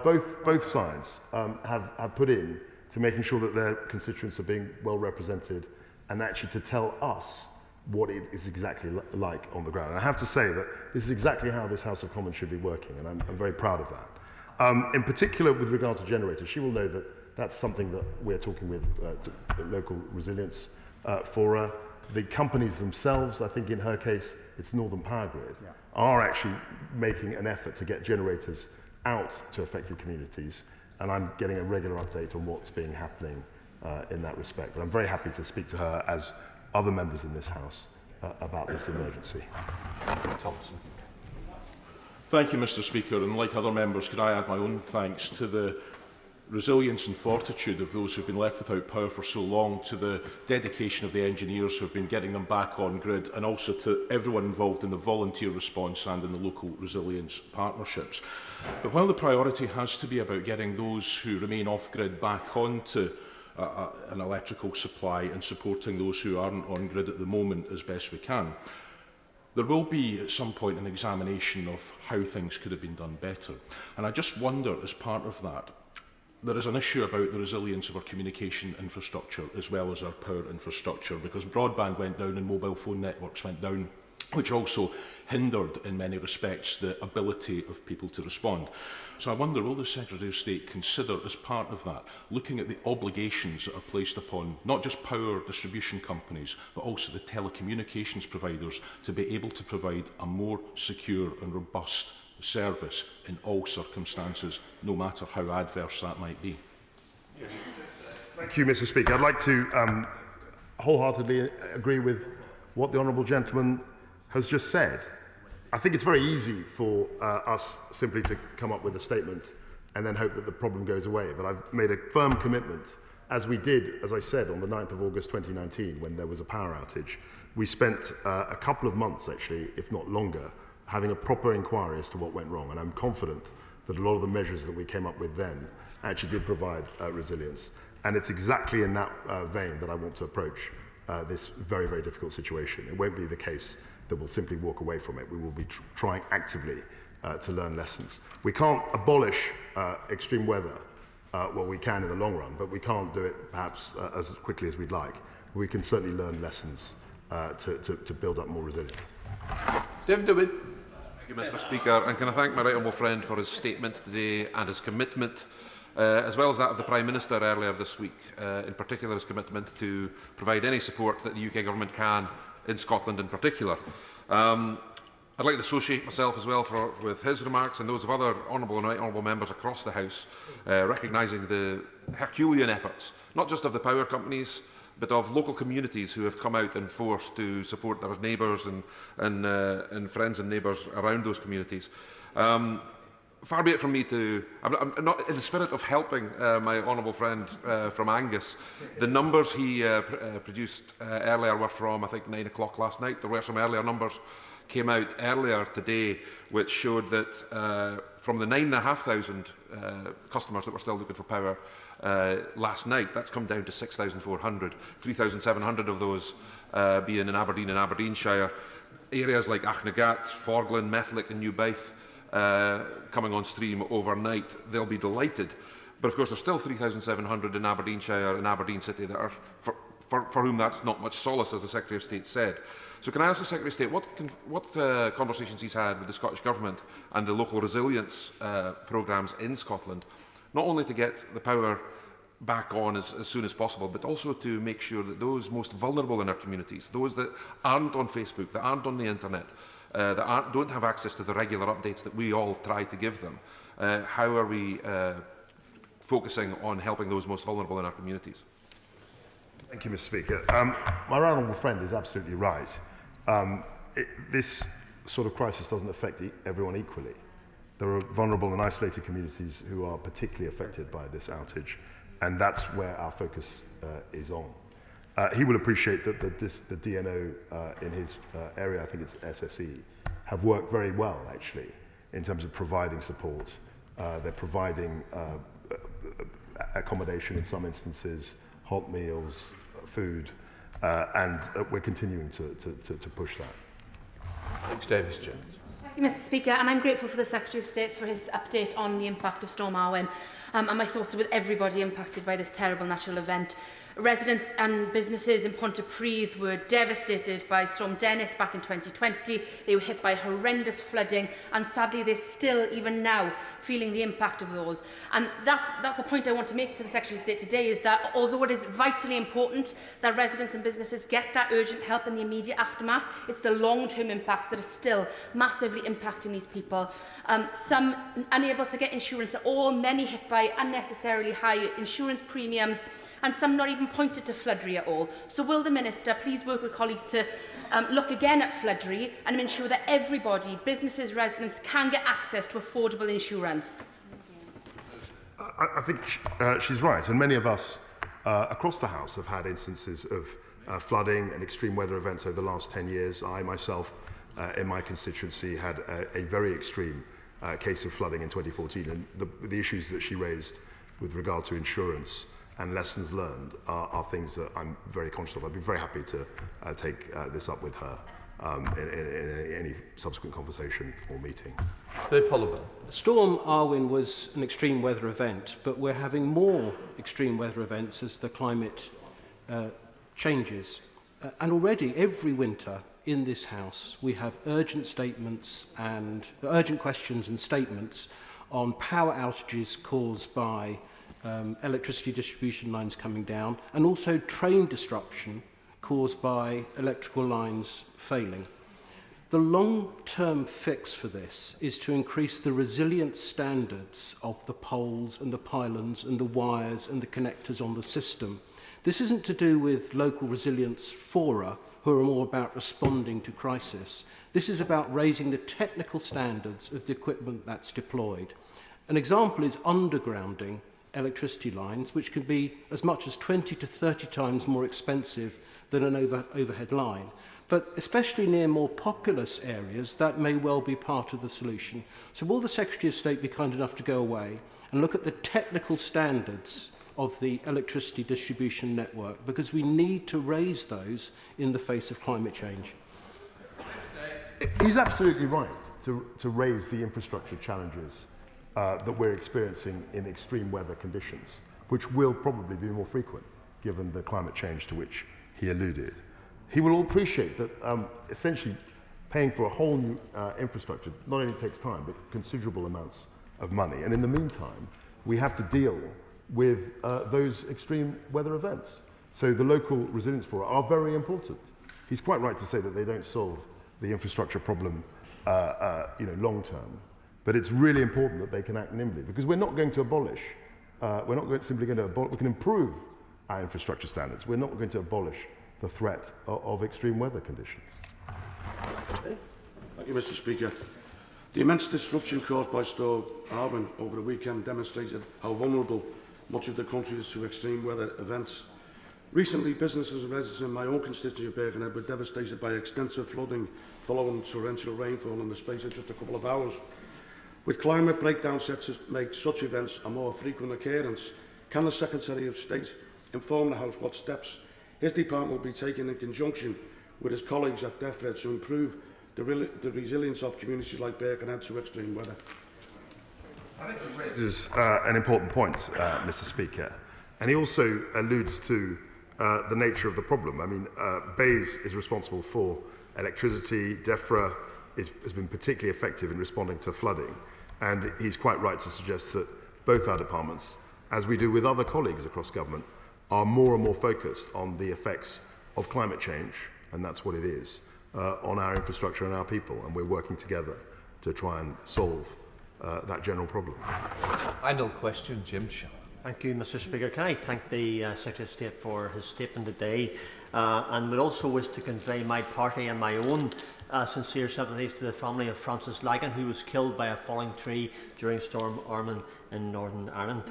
both sides, have put in to making sure that their constituents are being well represented and actually to tell us what it is exactly like on the ground. And I have to say that this is exactly how this House of Commons should be working, and I'm very proud of that. In particular, with regard to generators, she will know that that's something that we're talking with the local resilience fora. The companies themselves, I think in her case, it's Northern Power Grid, are actually making an effort to get generators out to affected communities, and I'm getting a regular update on what's being happening in that respect. But I'm very happy to speak to her, as other members in this House, about this emergency. Thompson. Thank you, Mr. Speaker, and like other members, could I add my own thanks to the resilience and fortitude of those who have been left without power for so long, to the dedication of the engineers who have been getting them back on grid, and also to everyone involved in the volunteer response and in the local resilience partnerships. But while the priority has to be about getting those who remain off-grid back onto an electrical supply and supporting those who aren't on grid at the moment as best we can, there will be at some point an examination of how things could have been done better. And I just wonder, as part of that, there is an issue about the resilience of our communication infrastructure as well as our power infrastructure, because broadband went down and mobile phone networks went down, which also hindered in many respects the ability of people to respond. So I wonder, will the Secretary of State consider, as part of that, looking at the obligations that are placed upon not just power distribution companies but also the telecommunications providers to be able to provide a more secure and robust service in all circumstances, no matter how adverse that might be? Thank you, Mr. Speaker. I'd like to wholeheartedly agree with what the honourable gentleman has just said. I think it's very easy for us simply to come up with a statement and then hope that the problem goes away. But I've made a firm commitment, as we did, as I said, on the 9th of August 2019, when there was a power outage. We spent a couple of months, actually, if not longer, having a proper inquiry as to what went wrong. And I'm confident that a lot of the measures that we came up with then actually did provide resilience. And it's exactly in that vein that I want to approach this very, very difficult situation. It won't be the case that we'll simply walk away from it. We will be trying actively to learn lessons. We can't abolish extreme weather. Well, we can in the long run, but we can't do it perhaps as quickly as we'd like. We can certainly learn lessons to build up more resilience. David DeWitt. Thank you, Mr. Speaker, and can I thank my right honourable friend for his statement today and his commitment, as well as that of the Prime Minister earlier this week, in particular his commitment to provide any support that the UK Government can in Scotland in particular. I'd like to associate myself as well with his remarks and those of other honourable and right honourable members across the House, recognising the Herculean efforts, not just of the power companies, but of local communities who have come out in force to support their neighbours and friends and neighbours around those communities. Far be it from me to... I'm not in the spirit of helping my honourable friend from Angus. The numbers he produced earlier were from, I think, 9 o'clock last night. There were some earlier numbers came out earlier today which showed that from the 9,500 customers that were still looking for power last night, that's come down to 6,400, 3,700 of those being in Aberdeen and Aberdeenshire. Areas like Achnagat, Forglin, Methlick and Newbyth coming on stream overnight, they'll be delighted. But of course there's still 3,700 in Aberdeenshire and Aberdeen City that are, for whom that's not much solace, as the Secretary of State said. So can I ask the Secretary of State what conversations he's had with the Scottish Government and the local resilience programmes in Scotland, not only to get the power back on as soon as possible, but also to make sure that those most vulnerable in our communities, those that aren't on Facebook, that aren't on the internet, that don't have access to the regular updates that we all try to give them, how are we focusing on helping those most vulnerable in our communities? Thank you, Mr. Speaker. My honourable friend is absolutely right. This sort of crisis doesn't affect everyone equally. There are vulnerable and isolated communities who are particularly affected by this outage, and that's where our focus is on. He will appreciate that the DNO in his area, I think it's SSE, have worked very well, actually, in terms of providing support. They're providing accommodation in some instances, hot meals, food, and we're continuing to push that. Thanks, Davis Jones. Thank you, Mr. Speaker, and I'm grateful for the Secretary of State for his update on the impact of Storm Arwen. And my thoughts are with everybody impacted by this terrible natural event. Residents and businesses in Pontypridd were devastated by Storm Dennis back in 2020. They were hit by horrendous flooding, and sadly they're still, even now, feeling the impact of those. And that's the point I want to make to the Secretary of State today, is that although it is vitally important that residents and businesses get that urgent help in the immediate aftermath, it's the long-term impacts that are still massively impacting these people. Some unable to get insurance at all, many hit by unnecessarily high insurance premiums, and some not even pointed to flood-re at all. So will the Minister please work with colleagues to look again at flood-re and ensure that everybody, businesses, residents, can get access to affordable insurance? I think she's right, and many of us across the House have had instances of flooding and extreme weather events over the last 10 years. I myself, in my constituency, had a very extreme case of flooding in 2014, and the issues that she raised with regard to insurance and lessons learned are things that I'm very conscious of. I'd be very happy to take this up with her in any subsequent conversation or meeting. Storm Arwen was an extreme weather event, but we're having more extreme weather events as the climate changes. And already every winter in this House we have urgent statements and urgent questions and statements on power outages caused by electricity distribution lines coming down, and also train disruption caused by electrical lines failing. The long-term fix for this is to increase the resilience standards of the poles and the pylons and the wires and the connectors on the system. This isn't to do with local resilience fora, who are more about responding to crisis. This is about raising the technical standards of the equipment that's deployed. An example is undergrounding electricity lines, which can be as much as 20 to 30 times more expensive than an overhead line. But especially near more populous areas, that may well be part of the solution. So will the Secretary of State be kind enough to go away and look at the technical standards of the electricity distribution network, because we need to raise those in the face of climate change? He's absolutely right to raise the infrastructure challenges that we're experiencing in extreme weather conditions, which will probably be more frequent given the climate change to which he alluded. He will appreciate that essentially paying for a whole new infrastructure not only takes time, but considerable amounts of money. And in the meantime, we have to deal with those extreme weather events. So the local resilience fora are very important. He's quite right to say that they don't solve the infrastructure problem long term. But it's really important that they can act nimbly, because we're not going to abolish, we're not simply going to abolish, we can improve our infrastructure standards. We're not going to abolish the threat of extreme weather conditions. Thank you, Mr. Speaker. The immense disruption caused by Storm Arwen over the weekend demonstrated how vulnerable much of the country is to extreme weather events. Recently, businesses and residents in my own constituency of Birkenhead were devastated by extensive flooding following torrential rainfall in the space of just a couple of hours. With climate breakdown set to make such events a more frequent occurrence, can the Secretary of State inform the House what steps his department will be taking in conjunction with his colleagues at DEFRA to improve the resilience of communities like Birkenhead to extreme weather? I think he raises an important point, Mr. Speaker, and he also alludes to the nature of the problem. I mean, BEIS is responsible for electricity. DEFRA has been particularly effective in responding to flooding, and he's quite right to suggest that both our departments, as we do with other colleagues across government, are more and more focused on the effects of climate change, and that's what it is, on our infrastructure and our people, and we're working together to try and solve that general problem. Final question, Jim Shaw. Thank you, Mr. Speaker. Can I thank the Secretary of State for his statement today, and would also wish to convey my party and my own sincere sympathies to the family of Francis Lagan, who was killed by a falling tree during Storm Arwen in Northern Ireland.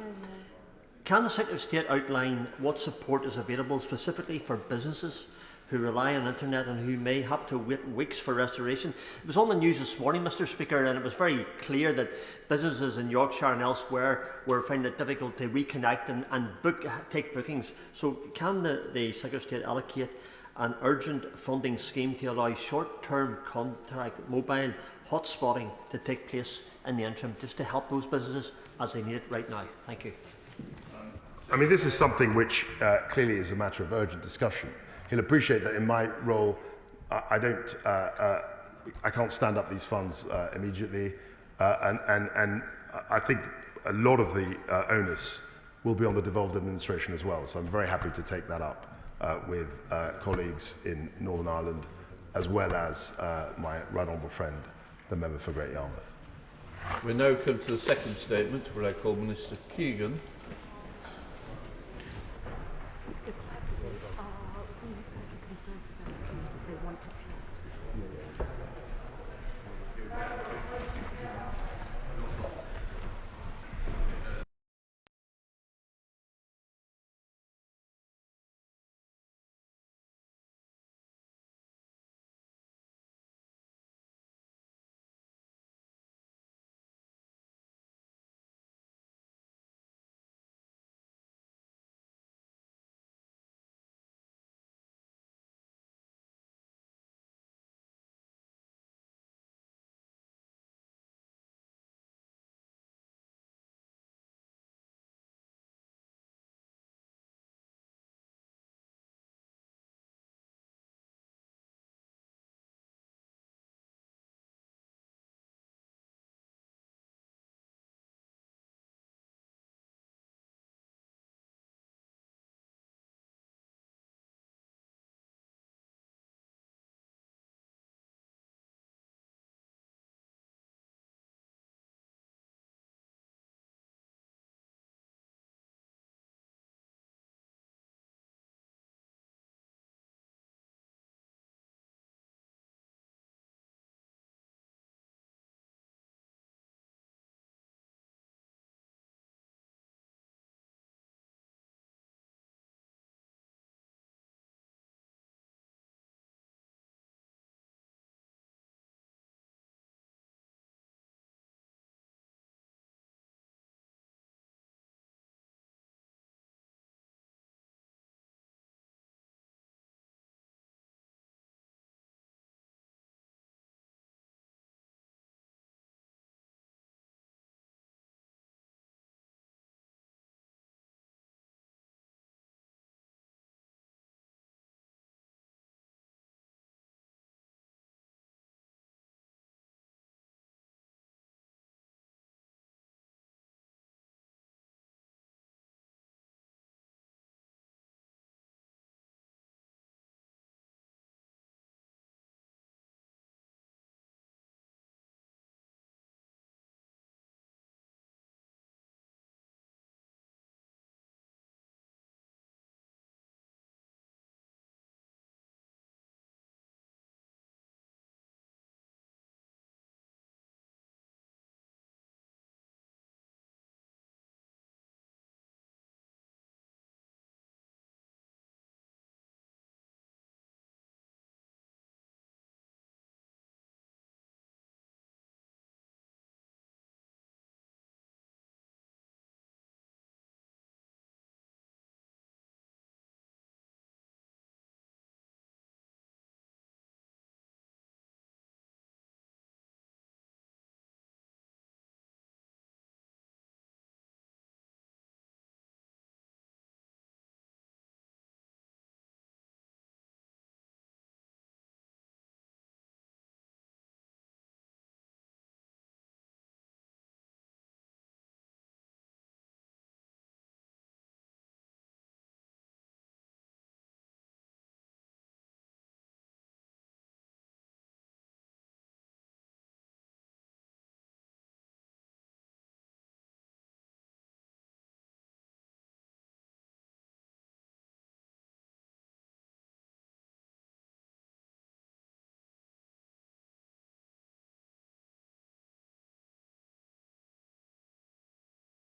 Can the Secretary of State outline what support is available specifically for businesses who rely on internet and who may have to wait weeks for restoration? It was on the news this morning, Mr. Speaker, and it was very clear that businesses in Yorkshire and elsewhere were finding it difficult to reconnect and take bookings. So can the Secretary of State allocate an urgent funding scheme to allow short-term contract mobile hotspotting to take place in the interim, just to help those businesses as they need it right now? Thank you. I mean, this is something which clearly is a matter of urgent discussion. He'll appreciate that in my role, I can't stand up these funds immediately, and I think a lot of the onus will be on the devolved administration as well. So I'm very happy to take that up with colleagues in Northern Ireland, as well as my right honourable friend, the member for Great Yarmouth. We now come to the second statement, where I call Minister Keegan.